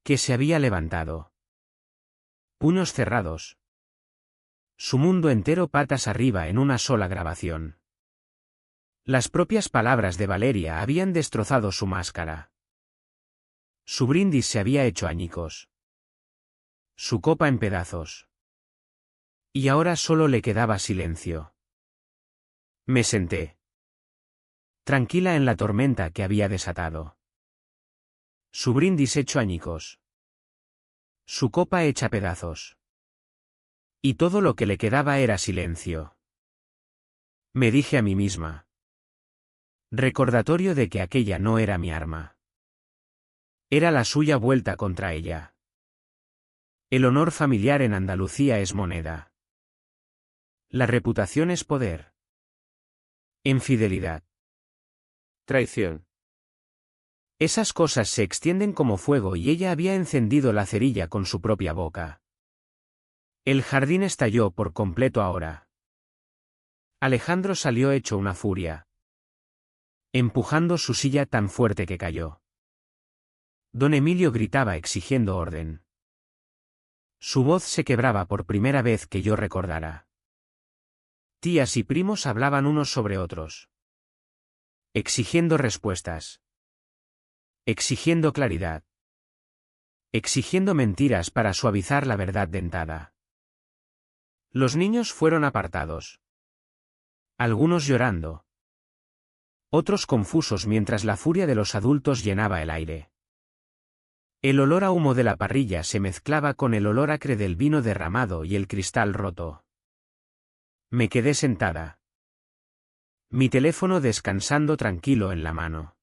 Que se había levantado. Puños cerrados. Su mundo entero patas arriba en una sola grabación. Las propias palabras de Valeria habían destrozado su máscara. Su brindis se había hecho añicos. Su copa en pedazos. Y ahora solo le quedaba silencio. Me senté. Tranquila en la tormenta que había desatado. Su brindis hecho añicos. Su copa hecha pedazos. Y todo lo que le quedaba era silencio. Me dije a mí misma. Recordatorio de que aquella no era mi arma. Era la suya vuelta contra ella. El honor familiar en Andalucía es moneda. La reputación es poder. Infidelidad. Traición. Esas cosas se extienden como fuego y ella había encendido la cerilla con su propia boca. El jardín estalló por completo ahora. Alejandro salió hecho una furia, empujando su silla tan fuerte que cayó. Don Emilio gritaba exigiendo orden. Su voz se quebraba por primera vez que yo recordara. Tías y primos hablaban unos sobre otros. Exigiendo respuestas. Exigiendo claridad. Exigiendo mentiras para suavizar la verdad dentada. Los niños fueron apartados. Algunos llorando. Otros confusos mientras la furia de los adultos llenaba el aire. El olor a humo de la parrilla se mezclaba con el olor acre del vino derramado y el cristal roto. Me quedé sentada. Mi teléfono descansando tranquilo en la mano.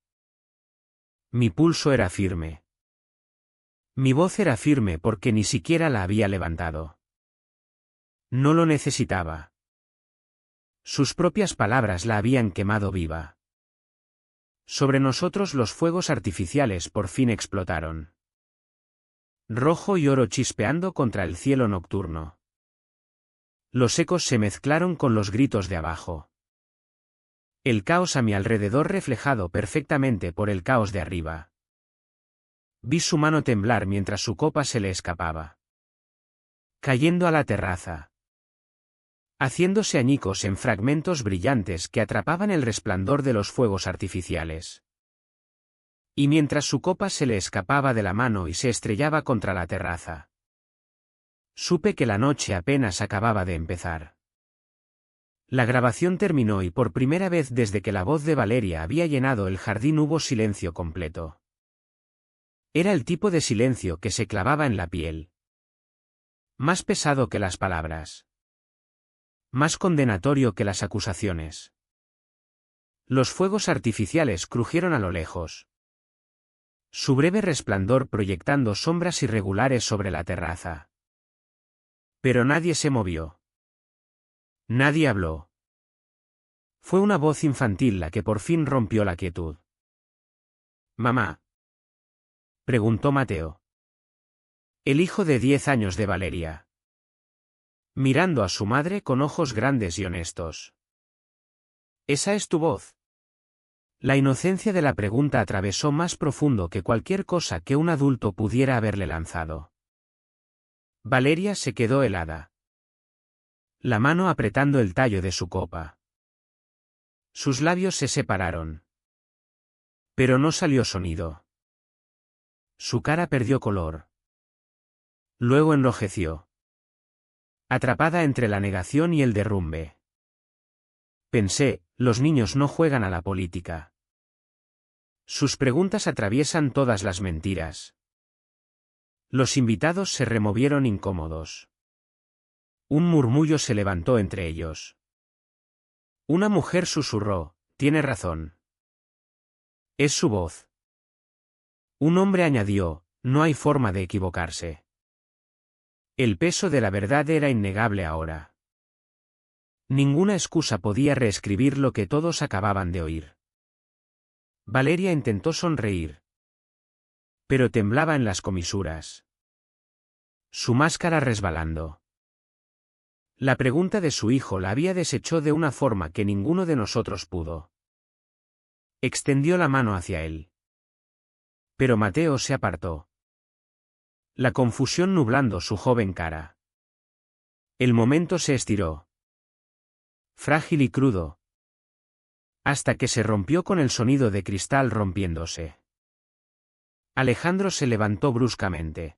Mi pulso era firme. Mi voz era firme porque ni siquiera la había levantado. No lo necesitaba. Sus propias palabras la habían quemado viva. Sobre nosotros los fuegos artificiales por fin explotaron. Rojo y oro chispeando contra el cielo nocturno. Los ecos se mezclaron con los gritos de abajo. El caos a mi alrededor reflejado perfectamente por el caos de arriba. Vi su mano temblar mientras su copa se le escapaba. Cayendo a la terraza. Haciéndose añicos en fragmentos brillantes que atrapaban el resplandor de los fuegos artificiales. Y mientras su copa se le escapaba de la mano y se estrellaba contra la terraza. Supe que la noche apenas acababa de empezar. La grabación terminó y por primera vez desde que la voz de Valeria había llenado el jardín hubo silencio completo. Era el tipo de silencio que se clavaba en la piel. Más pesado que las palabras. Más condenatorio que las acusaciones. Los fuegos artificiales crujieron a lo lejos. su breve resplandor proyectando sombras irregulares sobre la terraza. Pero nadie se movió. Nadie habló. Fue una voz infantil la que por fin rompió la quietud. «¿Mamá?», preguntó Mateo. El hijo de 10 años de Valeria. Mirando a su madre con ojos grandes y honestos. «¿Esa es tu voz?». La inocencia de la pregunta atravesó más profundo que cualquier cosa que un adulto pudiera haberle lanzado. Valeria se quedó helada. La mano apretando el tallo de su copa. Sus labios se separaron. Pero no salió sonido. Su cara perdió color. Luego enrojeció. Atrapada entre la negación y el derrumbe. Pensé, los niños no juegan a la política. Sus preguntas atraviesan todas las mentiras. Los invitados se removieron incómodos. Un murmullo se levantó entre ellos. Una mujer susurró, «Tiene razón. Es su voz». Un hombre añadió, «No hay forma de equivocarse». El peso de la verdad era innegable ahora. Ninguna excusa podía reescribir lo que todos acababan de oír. Valeria intentó sonreír. Pero temblaba en las comisuras. Su máscara resbalando. La pregunta de su hijo la había deshecho de una forma que ninguno de nosotros pudo. Extendió la mano hacia él. Pero Mateo se apartó. La confusión nublando su joven cara. El momento se estiró. Frágil y crudo. Hasta que se rompió con el sonido de cristal rompiéndose. Alejandro se levantó bruscamente.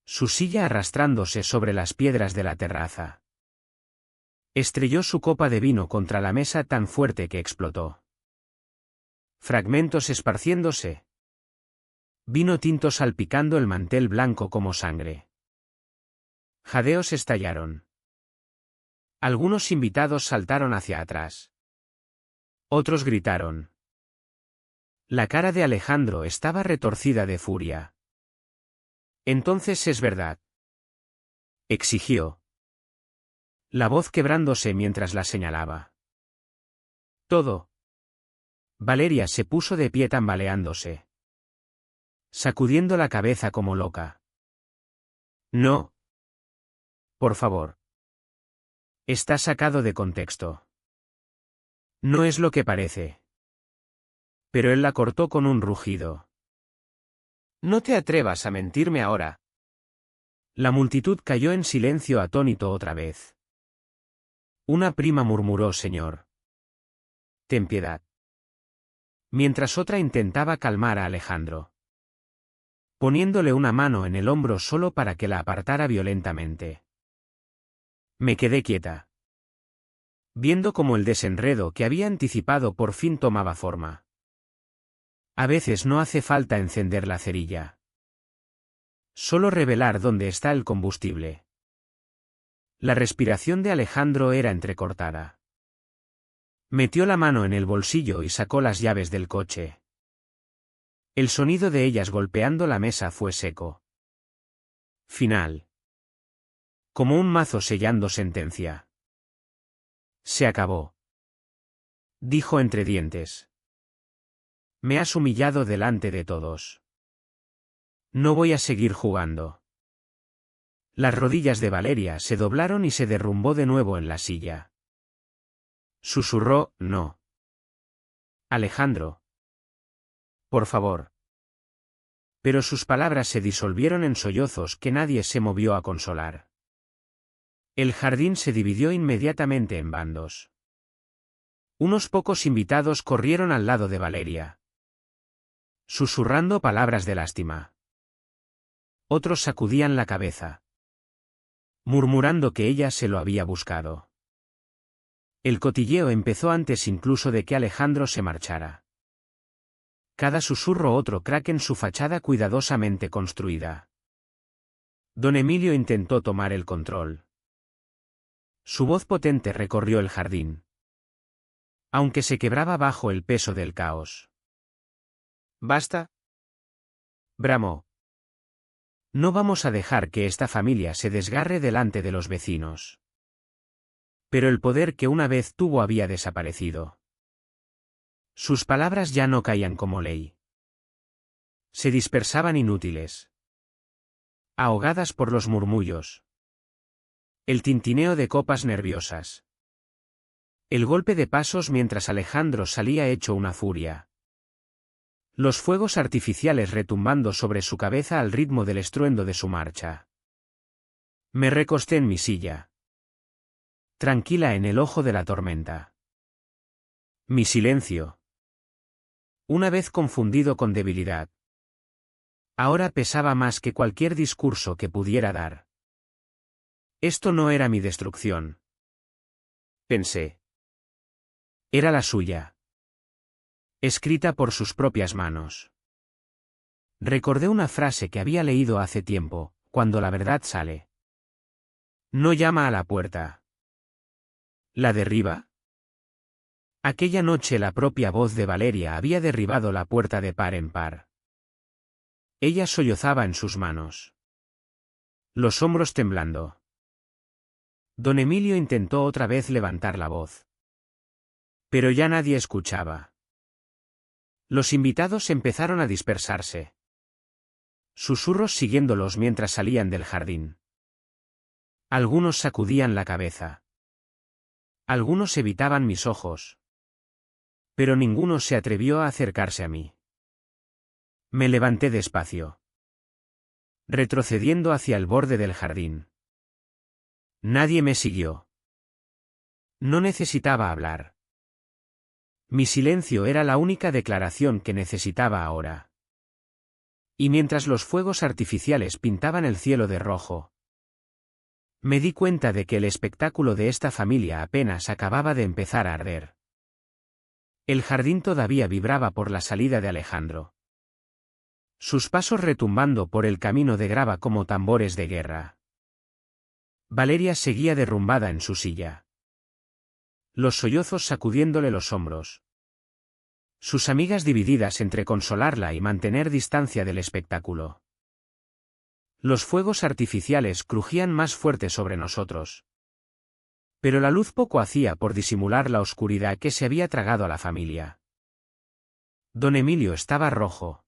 Su silla arrastrándose sobre las piedras de la terraza. Estrelló su copa de vino contra la mesa tan fuerte que explotó. Fragmentos esparciéndose. Vino tinto salpicando el mantel blanco como sangre. Jadeos estallaron. Algunos invitados saltaron hacia atrás. Otros gritaron. La cara de Alejandro estaba retorcida de furia. «Entonces es verdad», exigió. La voz quebrándose mientras la señalaba. «Todo». Valeria se puso de pie tambaleándose. Sacudiendo la cabeza como loca. «No. Por favor. Está sacado de contexto. No es lo que parece». Pero él la cortó con un rugido. «No te atrevas a mentirme ahora». La multitud cayó en silencio atónito otra vez. Una prima murmuró, «Señor. Ten piedad». Mientras otra intentaba calmar a Alejandro. Poniéndole una mano en el hombro solo para que la apartara violentamente. Me quedé quieta. Viendo cómo el desenredo que había anticipado por fin tomaba forma. A veces no hace falta encender la cerilla. Solo revelar dónde está el combustible. La respiración de Alejandro era entrecortada. Metió la mano en el bolsillo y sacó las llaves del coche. El sonido de ellas golpeando la mesa fue seco. Final. Como un mazo sellando sentencia. Se acabó. Dijo entre dientes. Me has humillado delante de todos. No voy a seguir jugando. Las rodillas de Valeria se doblaron y se derrumbó de nuevo en la silla. Susurró, «No. Alejandro. Por favor». Pero sus palabras se disolvieron en sollozos que nadie se movió a consolar. El jardín se dividió inmediatamente en bandos. Unos pocos invitados corrieron al lado de Valeria. Susurrando palabras de lástima. Otros sacudían la cabeza. Murmurando que ella se lo había buscado. El cotilleo empezó antes incluso de que Alejandro se marchara. Cada susurro otro crack en su fachada cuidadosamente construida. Don Emilio intentó tomar el control. Su voz potente recorrió el jardín. Aunque se quebraba bajo el peso del caos. «Basta», bramó. No vamos a dejar que esta familia se desgarre delante de los vecinos. Pero el poder que una vez tuvo había desaparecido. Sus palabras ya no caían como ley. Se dispersaban inútiles. Ahogadas por los murmullos. El tintineo de copas nerviosas. El golpe de pasos mientras Alejandro salía hecho una furia. Los fuegos artificiales retumbando sobre su cabeza al ritmo del estruendo de su marcha. Me recosté en mi silla. Tranquila en el ojo de la tormenta. Mi silencio. Una vez confundido con debilidad. Ahora pesaba más que cualquier discurso que pudiera dar. Esto no era mi destrucción. Pensé. Era la suya. Escrita por sus propias manos. Recordé una frase que había leído hace tiempo, cuando la verdad sale. No llama a la puerta. ¿La derriba? Aquella noche la propia voz de Valeria había derribado la puerta de par en par. Ella sollozaba en sus manos. Los hombros temblando. Don Emilio intentó otra vez levantar la voz. Pero ya nadie escuchaba. Los invitados empezaron a dispersarse. Susurros siguiéndolos mientras salían del jardín. Algunos sacudían la cabeza. Algunos evitaban mis ojos. Pero ninguno se atrevió a acercarse a mí. Me levanté despacio. Retrocediendo hacia el borde del jardín. Nadie me siguió. No necesitaba hablar. Mi silencio era la única declaración que necesitaba ahora. Y mientras los fuegos artificiales pintaban el cielo de rojo, me di cuenta de que el espectáculo de esta familia apenas acababa de empezar a arder. El jardín todavía vibraba por la salida de Alejandro. Sus pasos retumbando por el camino de grava como tambores de guerra. Valeria seguía derrumbada en su silla. Los sollozos sacudiéndole los hombros. Sus amigas divididas entre consolarla y mantener distancia del espectáculo. Los fuegos artificiales crujían más fuerte sobre nosotros. Pero la luz poco hacía por disimular la oscuridad que se había tragado a la familia. Don Emilio estaba rojo.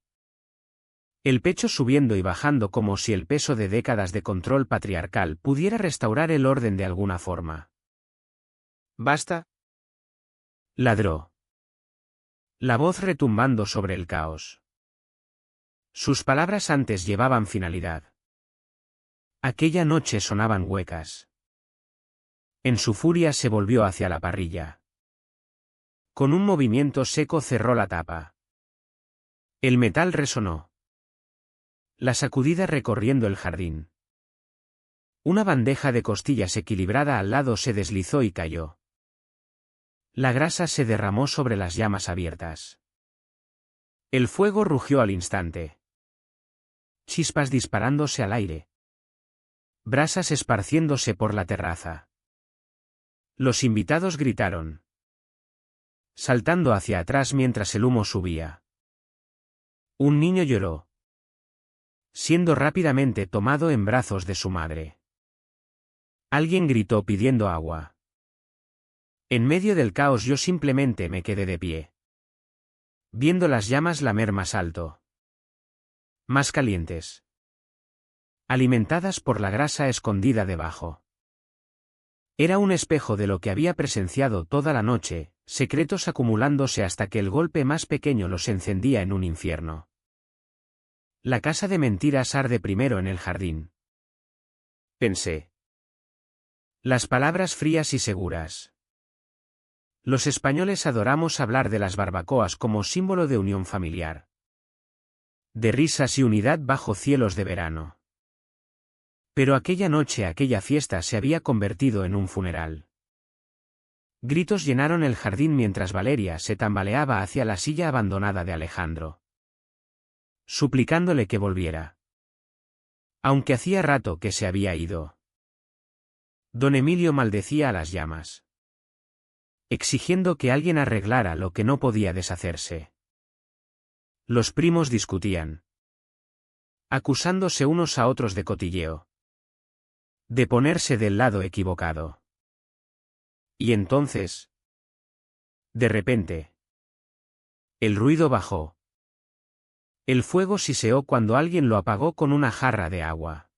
El pecho subiendo y bajando como si el peso de décadas de control patriarcal pudiera restaurar el orden de alguna forma. «¿Basta?», ladró. La voz retumbando sobre el caos. Sus palabras antes llevaban finalidad. Aquella noche sonaban huecas. En su furia se volvió hacia la parrilla. Con un movimiento seco cerró la tapa. El metal resonó. La sacudida recorriendo el jardín. Una bandeja de costillas equilibrada al lado se deslizó y cayó. La grasa se derramó sobre las llamas abiertas. El fuego rugió al instante. Chispas disparándose al aire. Brasas esparciéndose por la terraza. Los invitados gritaron. Saltando hacia atrás mientras el humo subía. Un niño lloró. Siendo rápidamente tomado en brazos de su madre. Alguien gritó pidiendo agua. En medio del caos yo simplemente me quedé de pie. Viendo las llamas lamer más alto. Más calientes. Alimentadas por la grasa escondida debajo. Era un espejo de lo que había presenciado toda la noche, secretos acumulándose hasta que el golpe más pequeño los encendía en un infierno. La casa de mentiras arde primero en el jardín. Pensé. Las palabras frías y seguras. Los españoles adoramos hablar de las barbacoas como símbolo de unión familiar. De risas y unidad bajo cielos de verano. Pero aquella noche aquella fiesta se había convertido en un funeral. Gritos llenaron el jardín mientras Valeria se tambaleaba hacia la silla abandonada de Alejandro. Suplicándole que volviera. Aunque hacía rato que se había ido. Don Emilio maldecía a las llamas. Exigiendo que alguien arreglara lo que no podía deshacerse. Los primos discutían. acusándose unos a otros de cotilleo, de ponerse del lado equivocado. Y entonces, de repente, el ruido bajó. El fuego siseó cuando alguien lo apagó con una jarra de agua.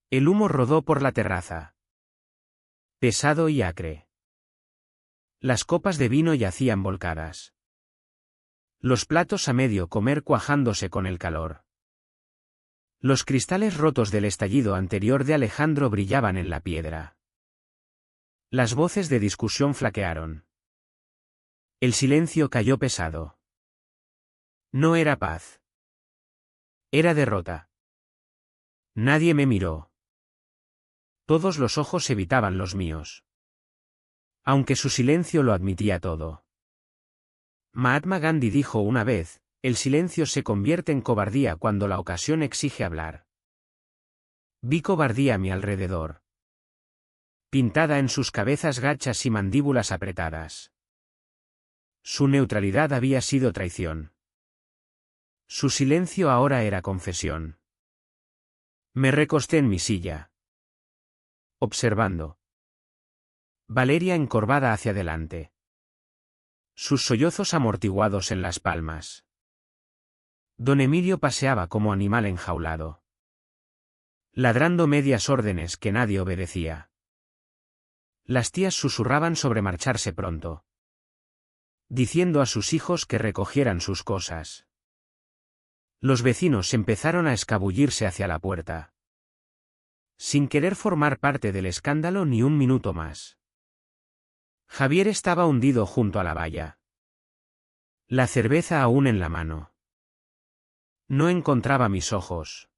El humo rodó por la terraza, pesado y acre. Las copas de vino yacían volcadas. Los platos a medio comer cuajándose con el calor. Los cristales rotos del estallido anterior de Alejandro brillaban en la piedra. Las voces de discusión flaquearon. El silencio cayó pesado. No era paz. Era derrota. Nadie me miró. Todos los ojos evitaban los míos. Aunque su silencio lo admitía todo. Mahatma Gandhi dijo una vez, el silencio se convierte en cobardía cuando la ocasión exige hablar. Vi cobardía a mi alrededor, pintada en sus cabezas gachas y mandíbulas apretadas. Su neutralidad había sido traición. Su silencio ahora era confesión. Me recosté en mi silla, observando. Valeria encorvada hacia adelante. Sus sollozos amortiguados en las palmas. Don Emilio paseaba como animal enjaulado, ladrando medias órdenes que nadie obedecía. Las tías susurraban sobre marcharse pronto, diciendo a sus hijos que recogieran sus cosas. Los vecinos empezaron a escabullirse hacia la puerta, sin querer formar parte del escándalo ni un minuto más. Javier estaba hundido junto a la valla, la cerveza aún en la mano. No encontraba mis ojos.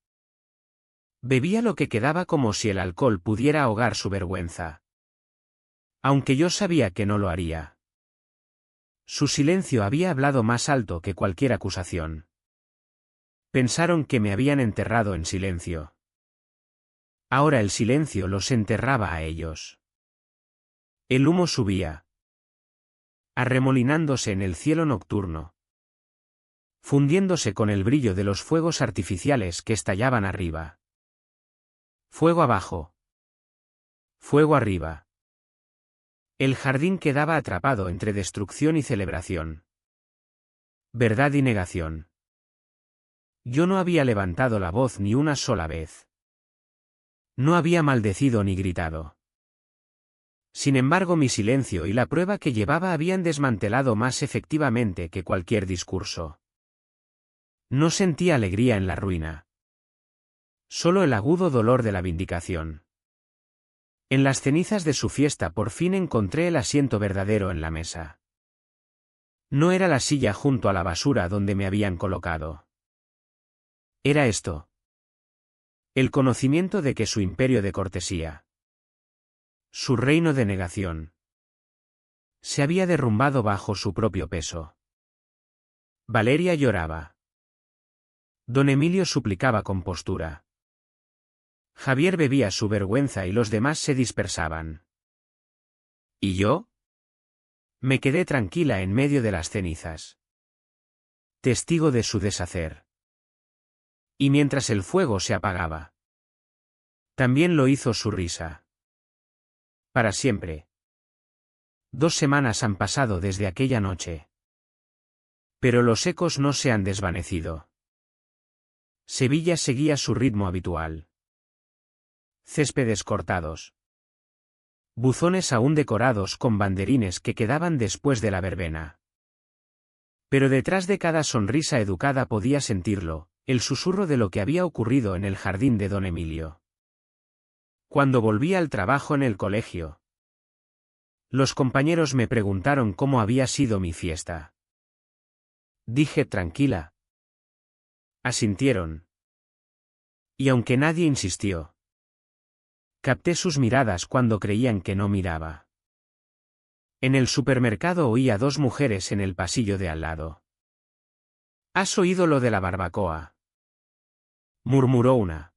Bebía lo que quedaba como si el alcohol pudiera ahogar su vergüenza. Aunque yo sabía que no lo haría. Su silencio había hablado más alto que cualquier acusación. Pensaron que me habían enterrado en silencio. Ahora el silencio los enterraba a ellos. El humo subía, arremolinándose en el cielo nocturno, fundiéndose con el brillo de los fuegos artificiales que estallaban arriba. Fuego abajo. Fuego arriba. El jardín quedaba atrapado entre destrucción y celebración. Verdad y negación. Yo no había levantado la voz ni una sola vez. No había maldecido ni gritado. Sin embargo, mi silencio y la prueba que llevaba habían desmantelado más efectivamente que cualquier discurso. No sentía alegría en la ruina. Solo el agudo dolor de la vindicación. En las cenizas de su fiesta por fin encontré el asiento verdadero en la mesa. No era la silla junto a la basura donde me habían colocado. Era esto. El conocimiento de que su imperio de cortesía, su reino de negación, se había derrumbado bajo su propio peso. Valeria lloraba. Don Emilio suplicaba con postura. Javier bebía su vergüenza y los demás se dispersaban. ¿Y yo? Me quedé tranquila en medio de las cenizas, testigo de su deshacer. Y mientras el fuego se apagaba, también lo hizo su risa. Para siempre. 2 semanas han pasado desde aquella noche. Pero los ecos no se han desvanecido. Sevilla seguía su ritmo habitual. Céspedes cortados. Buzones aún decorados con banderines que quedaban después de la verbena. Pero detrás de cada sonrisa educada podía sentirlo, el susurro de lo que había ocurrido en el jardín de Don Emilio. Cuando volví al trabajo en el colegio, los compañeros me preguntaron cómo había sido mi fiesta. Dije tranquila. Asintieron. Y aunque nadie insistió, capté sus miradas cuando creían que no miraba. En el supermercado oí a 2 mujeres en el pasillo de al lado. ¿Has oído lo de la barbacoa?, murmuró una.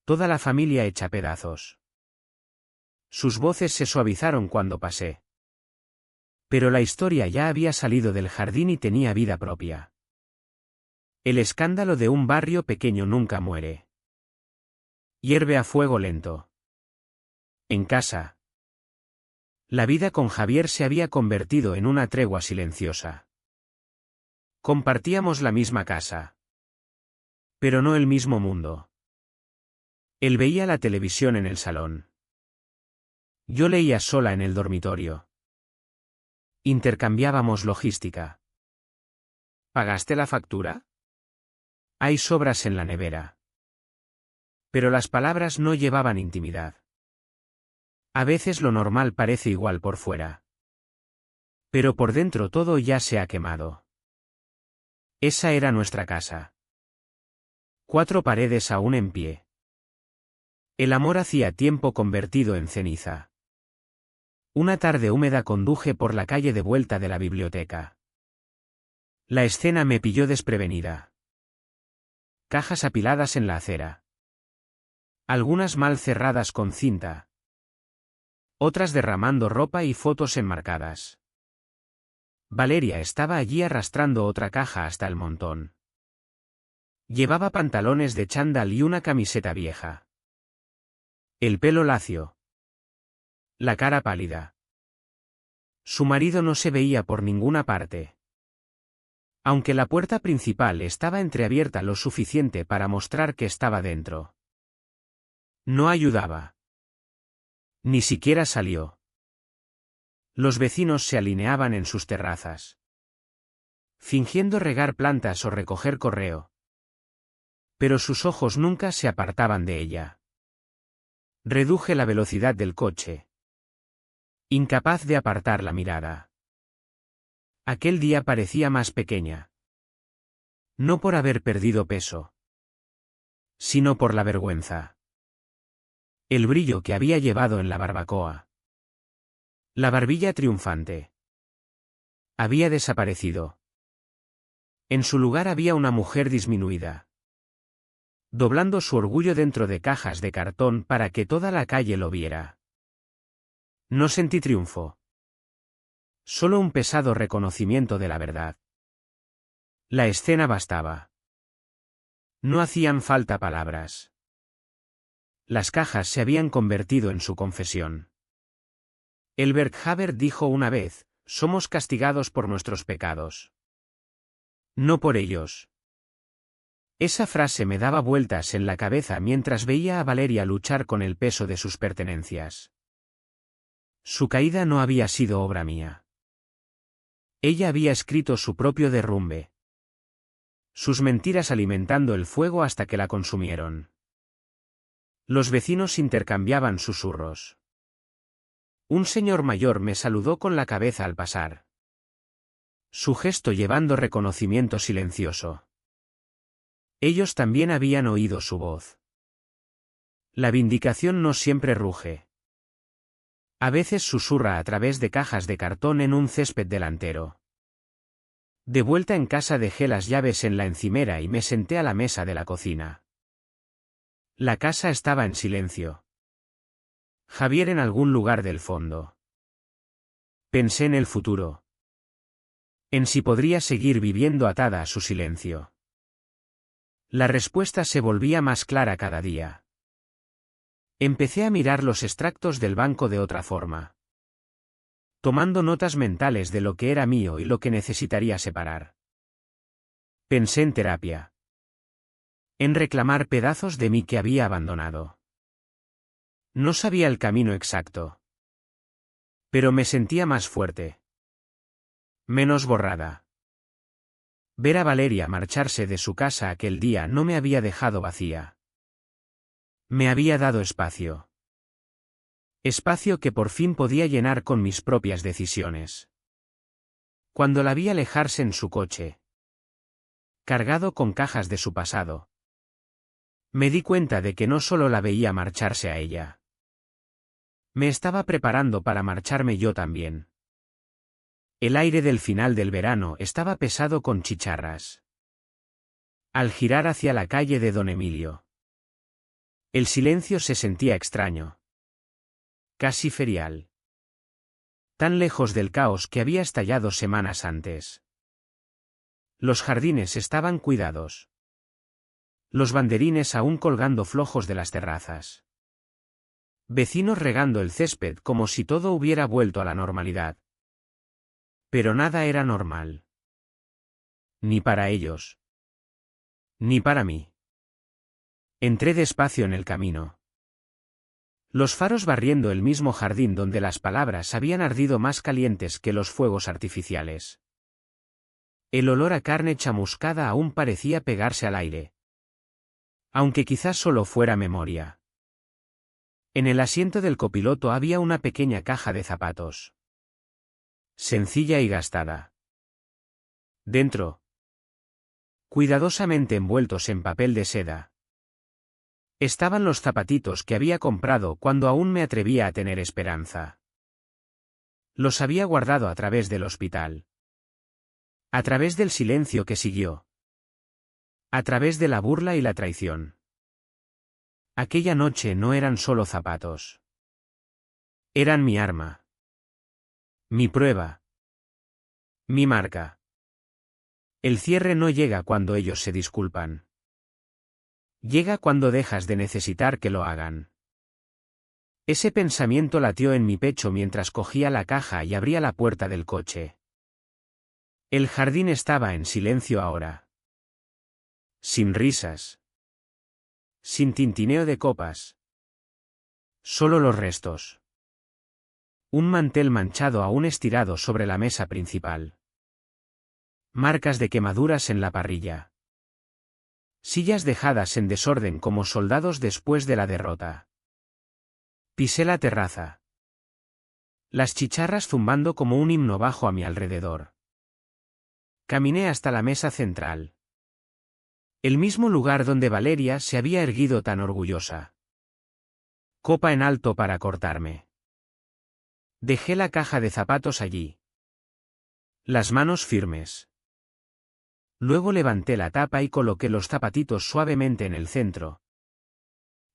Toda la familia hecha pedazos. Sus voces se suavizaron cuando pasé. Pero la historia ya había salido del jardín y tenía vida propia. El escándalo de un barrio pequeño nunca muere. Hierve a fuego lento. En casa. La vida con Javier se había convertido en una tregua silenciosa. Compartíamos la misma casa. Pero no el mismo mundo. Él veía la televisión en el salón. Yo leía sola en el dormitorio. Intercambiábamos logística. ¿Pagaste la factura? Hay sobras en la nevera. Pero las palabras no llevaban intimidad. A veces lo normal parece igual por fuera. Pero por dentro todo ya se ha quemado. Esa era nuestra casa. 4 paredes aún en pie. El amor hacía tiempo convertido en ceniza. Una tarde húmeda conduje por la calle de vuelta de la biblioteca. La escena me pilló desprevenida. Cajas apiladas en la acera. Algunas mal cerradas con cinta. Otras derramando ropa y fotos enmarcadas. Valeria estaba allí arrastrando otra caja hasta el montón. Llevaba pantalones de chándal y una camiseta vieja. El pelo lacio. La cara pálida. Su marido no se veía por ninguna parte. Aunque la puerta principal estaba entreabierta lo suficiente para mostrar que estaba dentro. No ayudaba. Ni siquiera salió. Los vecinos se alineaban en sus terrazas, fingiendo regar plantas o recoger correo. Pero sus ojos nunca se apartaban de ella. Reduje la velocidad del coche. Incapaz de apartar la mirada. Aquel día parecía más pequeña. No por haber perdido peso, sino por la vergüenza. El brillo que había llevado en la barbacoa. La barbilla triunfante. Había desaparecido. En su lugar había una mujer disminuida. Doblando su orgullo dentro de cajas de cartón para que toda la calle lo viera. No sentí triunfo. Solo un pesado reconocimiento de la verdad. La escena bastaba. No hacían falta palabras. Las cajas se habían convertido en su confesión. Elbert Haber dijo una vez, somos castigados por nuestros pecados. No por ellos. Esa frase me daba vueltas en la cabeza mientras veía a Valeria luchar con el peso de sus pertenencias. Su caída no había sido obra mía. Ella había escrito su propio derrumbe. Sus mentiras alimentando el fuego hasta que la consumieron. Los vecinos intercambiaban susurros. Un señor mayor me saludó con la cabeza al pasar. Su gesto llevando reconocimiento silencioso. Ellos también habían oído su voz. La vindicación no siempre ruge. A veces susurra a través de cajas de cartón en un césped delantero. De vuelta en casa dejé las llaves en la encimera y me senté a la mesa de la cocina. La casa estaba en silencio. Javier en algún lugar del fondo. Pensé en el futuro. En si podría seguir viviendo atada a su silencio. La respuesta se volvía más clara cada día. Empecé a mirar los extractos del banco de otra forma. Tomando notas mentales de lo que era mío y lo que necesitaría separar. Pensé en terapia. En reclamar pedazos de mí que había abandonado. No sabía el camino exacto. Pero me sentía más fuerte. Menos borrada. Ver a Valeria marcharse de su casa aquel día no me había dejado vacía. Me había dado espacio. Espacio que por fin podía llenar con mis propias decisiones. Cuando la vi alejarse en su coche, cargado con cajas de su pasado, me di cuenta de que no solo la veía marcharse a ella. Me estaba preparando para marcharme yo también. El aire del final del verano estaba pesado con chicharras. Al girar hacia la calle de Don Emilio, el silencio se sentía extraño. Casi ferial. Tan lejos del caos que había estallado semanas antes. Los jardines estaban cuidados. Los banderines aún colgando flojos de las terrazas. Vecinos regando el césped como si todo hubiera vuelto a la normalidad. Pero nada era normal. Ni para ellos. Ni para mí. Entré despacio en el camino. Los faros barriendo el mismo jardín donde las palabras habían ardido más calientes que los fuegos artificiales. El olor a carne chamuscada aún parecía pegarse al aire. Aunque quizás solo fuera memoria. En el asiento del copiloto había una pequeña caja de zapatos. Sencilla y gastada. Dentro, cuidadosamente envueltos en papel de seda, estaban los zapatitos que había comprado cuando aún me atrevía a tener esperanza. Los había guardado a través del hospital. A través del silencio que siguió. A través de la burla y la traición. Aquella noche no eran solo zapatos. Eran mi arma. Mi prueba. Mi marca. El cierre no llega cuando ellos se disculpan. Llega cuando dejas de necesitar que lo hagan. Ese pensamiento latió en mi pecho mientras cogía la caja y abría la puerta del coche. El jardín estaba en silencio ahora. Sin risas. Sin tintineo de copas. Solo los restos. Un mantel manchado aún estirado sobre la mesa principal. Marcas de quemaduras en la parrilla. Sillas dejadas en desorden como soldados después de la derrota. Pisé la terraza. Las chicharras zumbando como un himno bajo a mi alrededor. Caminé hasta la mesa central. El mismo lugar donde Valeria se había erguido tan orgullosa. Copa en alto para cortarme. Dejé la caja de zapatos allí. Las manos firmes. Luego levanté la tapa y coloqué los zapatitos suavemente en el centro.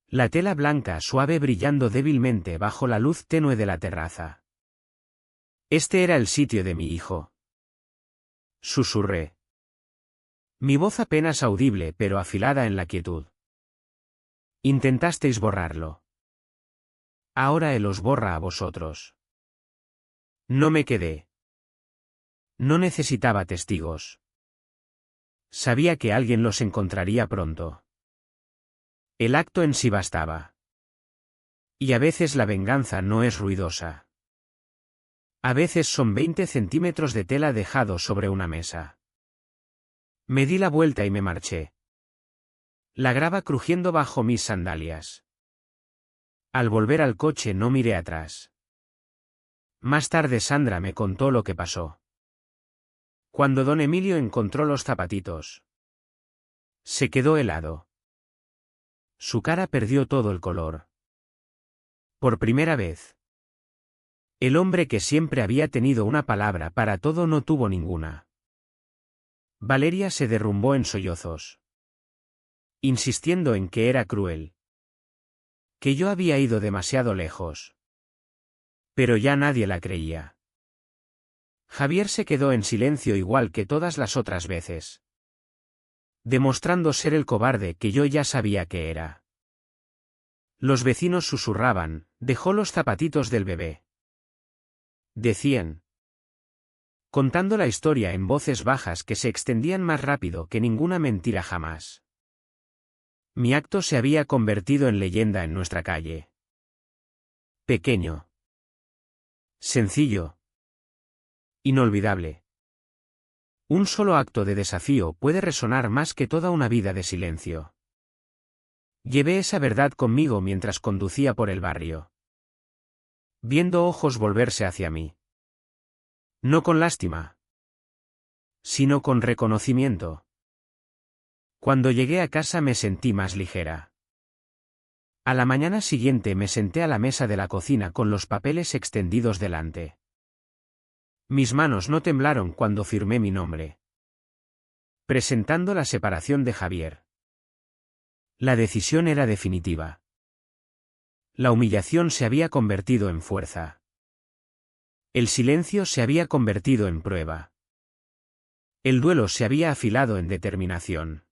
La tela blanca suave brillando débilmente bajo la luz tenue de la terraza. Este era el sitio de mi hijo. Susurré. Mi voz apenas audible pero afilada en la quietud. Intentasteis borrarlo. Ahora él os borra a vosotros. No me quedé. No necesitaba testigos. Sabía que alguien los encontraría pronto. El acto en sí bastaba. Y a veces la venganza no es ruidosa. A veces son 20 centímetros de tela dejados sobre una mesa. Me di la vuelta y me marché. La grava crujiendo bajo mis sandalias. Al volver al coche no miré atrás. Más tarde Sandra me contó lo que pasó. Cuando don Emilio encontró los zapatitos. Se quedó helado. Su cara perdió todo el color. Por primera vez. El hombre que siempre había tenido una palabra para todo no tuvo ninguna. Valeria se derrumbó en sollozos. Insistiendo en que era cruel. Que yo había ido demasiado lejos. Pero ya nadie la creía. Javier se quedó en silencio igual que todas las otras veces. Demostrando ser el cobarde que yo ya sabía que era. Los vecinos susurraban, dejó los zapatitos del bebé. Decían. Contando la historia en voces bajas que se extendían más rápido que ninguna mentira jamás. Mi acto se había convertido en leyenda en nuestra calle. Pequeño. Sencillo. Inolvidable. Un solo acto de desafío puede resonar más que toda una vida de silencio. Llevé esa verdad conmigo mientras conducía por el barrio. Viendo ojos volverse hacia mí. No con lástima. Sino con reconocimiento. Cuando llegué a casa me sentí más ligera. A la mañana siguiente me senté a la mesa de la cocina con los papeles extendidos delante. Mis manos no temblaron cuando firmé mi nombre. Presentando la separación de Javier. La decisión era definitiva. La humillación se había convertido en fuerza. El silencio se había convertido en prueba. El duelo se había afilado en determinación.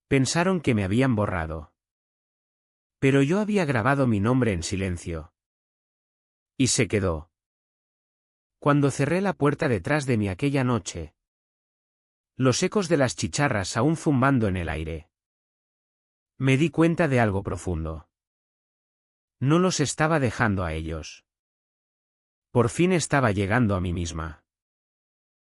Pensaron que me habían borrado. Pero yo había grabado mi nombre en silencio. Y se quedó. Cuando cerré la puerta detrás de mí aquella noche, los ecos de las chicharras aún zumbando en el aire, me di cuenta de algo profundo. No los estaba dejando a ellos. Por fin estaba llegando a mí misma.